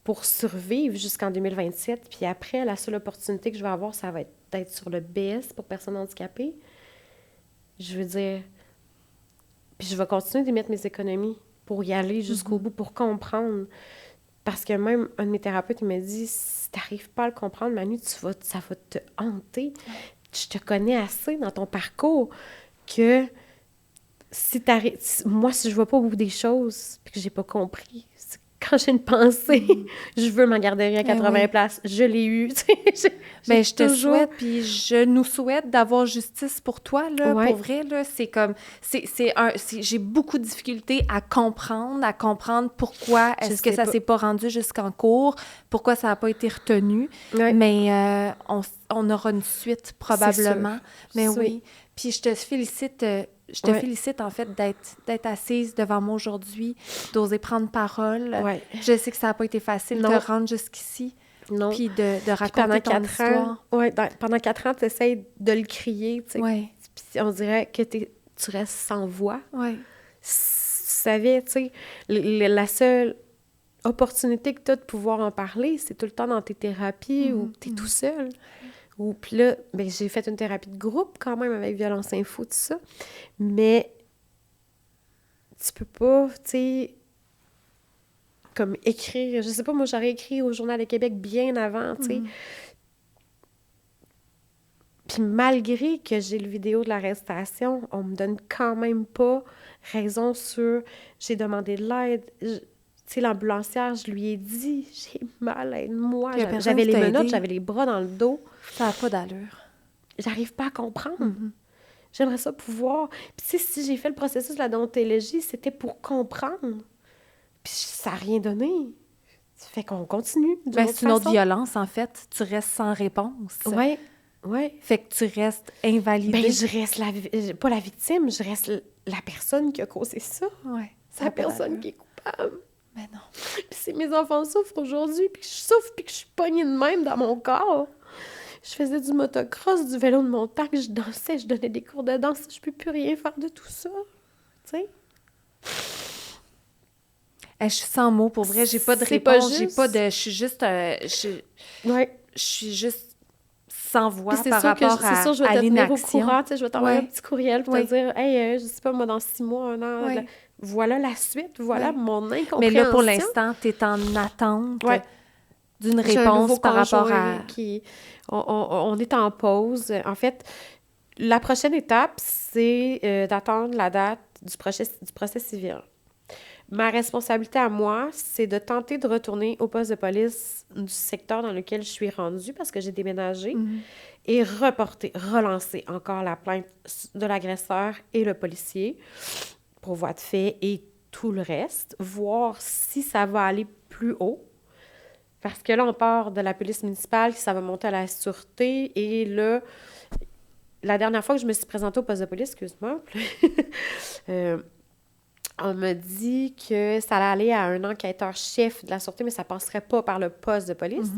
pour survivre jusqu'en 2027. Puis après, la seule opportunité que je vais avoir, ça va être d'être sur le BS pour personnes handicapées. Je veux dire... Puis je vais continuer d'y mettre mes économies pour y aller jusqu'au bout, pour comprendre. Parce que même un de mes thérapeutes, il m'a dit, si t'arrives pas à le comprendre, Manu, ça va te hanter. Je te connais assez dans ton parcours que... Moi, si je ne vois pas au bout des choses puis que j'ai pas compris, quand j'ai une pensée, je veux ma garderie à 80 places. Je l'ai eue. Je te souhaite, puis je nous souhaite d'avoir justice pour toi, là, pour vrai, là. C'est comme... j'ai beaucoup de difficultés à comprendre pourquoi est-ce que ça s'est pas rendu jusqu'en cours, pourquoi ça n'a pas été retenu. Ouais. Mais on aura une suite, probablement. Mais oui. Puis je te félicite... félicite, en fait, d'être assise devant moi aujourd'hui, d'oser prendre parole. Ouais. Je sais que ça n'a pas été facile de te rendre jusqu'ici. Non. Puis de raconter ton histoire. Pendant 4 ans, tu essaies de le crier, tu sais. Ouais. Puis on dirait que tu restes sans voix. Ouais. Tu savais, tu sais, la seule opportunité que tu as de pouvoir en parler, c'est tout le temps dans tes thérapies où tu es tout seul. Puis là, j'ai fait une thérapie de groupe quand même avec Violence Info, tout ça. Mais tu peux pas, tu sais, comme écrire... Je sais pas, moi, j'aurais écrit au Journal de Québec bien avant, tu sais. Puis malgré que j'ai le vidéo de l'arrestation, on me donne quand même pas raison sur... J'ai demandé de l'aide... Tu sais, l'ambulancière, je lui ai dit, j'ai mal, aide-moi. J'avais les menottes, j'avais les bras dans le dos. Ça n'a pas d'allure. J'arrive pas à comprendre. J'aimerais ça pouvoir... Puis tu sais, si j'ai fait le processus de la déontologie, c'était pour comprendre. Puis ça n'a rien donné. Fait qu'on continue. C'est une autre violence, en fait. Tu restes sans réponse. Oui. Fait que tu restes invalidée. Je reste pas la victime, je reste la personne qui a causé ça. Oui. C'est la personne qui est coupable. Mais non. Puis si mes enfants souffrent aujourd'hui, puis que je souffre, puis que je suis pognée de même dans mon corps, je faisais du motocross, du vélo de montagne, je dansais, je donnais des cours de danse, je peux plus rien faire de tout ça, tu sais. Je suis sans mots, pour vrai, j'ai pas de C'est réponse, pas j'ai juste. pas de... Je suis juste... Ouais. Je suis juste sans voix Puis par rapport c'est sûr, je vais à te tenir au l'inaction. courant, tu sais, je vais t'envoyer un petit courriel pour te Oui. dire, hey, je sais pas, moi, dans 6 mois, 1 an, Oui. voilà la suite, voilà Oui. mon incompréhension. Mais là, pour l'instant, tu es en attente d'une J'ai un nouveau réponse par rapport conjoint à... On est en pause. En fait, la prochaine étape, c'est d'attendre la date du procès civil. Ma responsabilité à moi, c'est de tenter de retourner au poste de police du secteur dans lequel je suis rendue parce que j'ai déménagé et relancer encore la plainte de l'agresseur et le policier pour voie de fait et tout le reste, voir si ça va aller plus haut. Parce que là, on part de la police municipale, ça va monter à la sûreté et là, la dernière fois que je me suis présentée au poste de police, excuse-moi, on m'a dit que ça allait aller à un enquêteur-chef de la sûreté, mais ça passerait pas par le poste de police.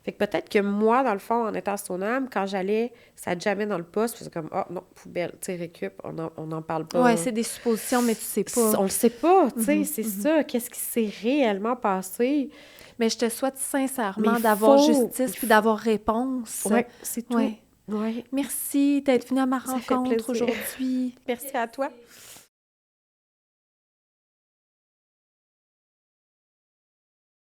Fait que peut-être que moi, dans le fond, en étant Stoneham, quand j'allais, ça jamais dans le poste, c'est comme, oh non, poubelle, tu sais, récup, on n'en parle pas. Ouais, c'est des suppositions, mais tu sais pas. On le sait pas, tu sais, c'est ça. Qu'est-ce qui s'est réellement passé? Mais je te souhaite sincèrement Mais d'avoir justice puis d'avoir réponse. Oui, c'est tout. Ouais. Ouais. Merci d'être venue à ma Ça fait rencontre plaisir. aujourd'hui. Merci à toi.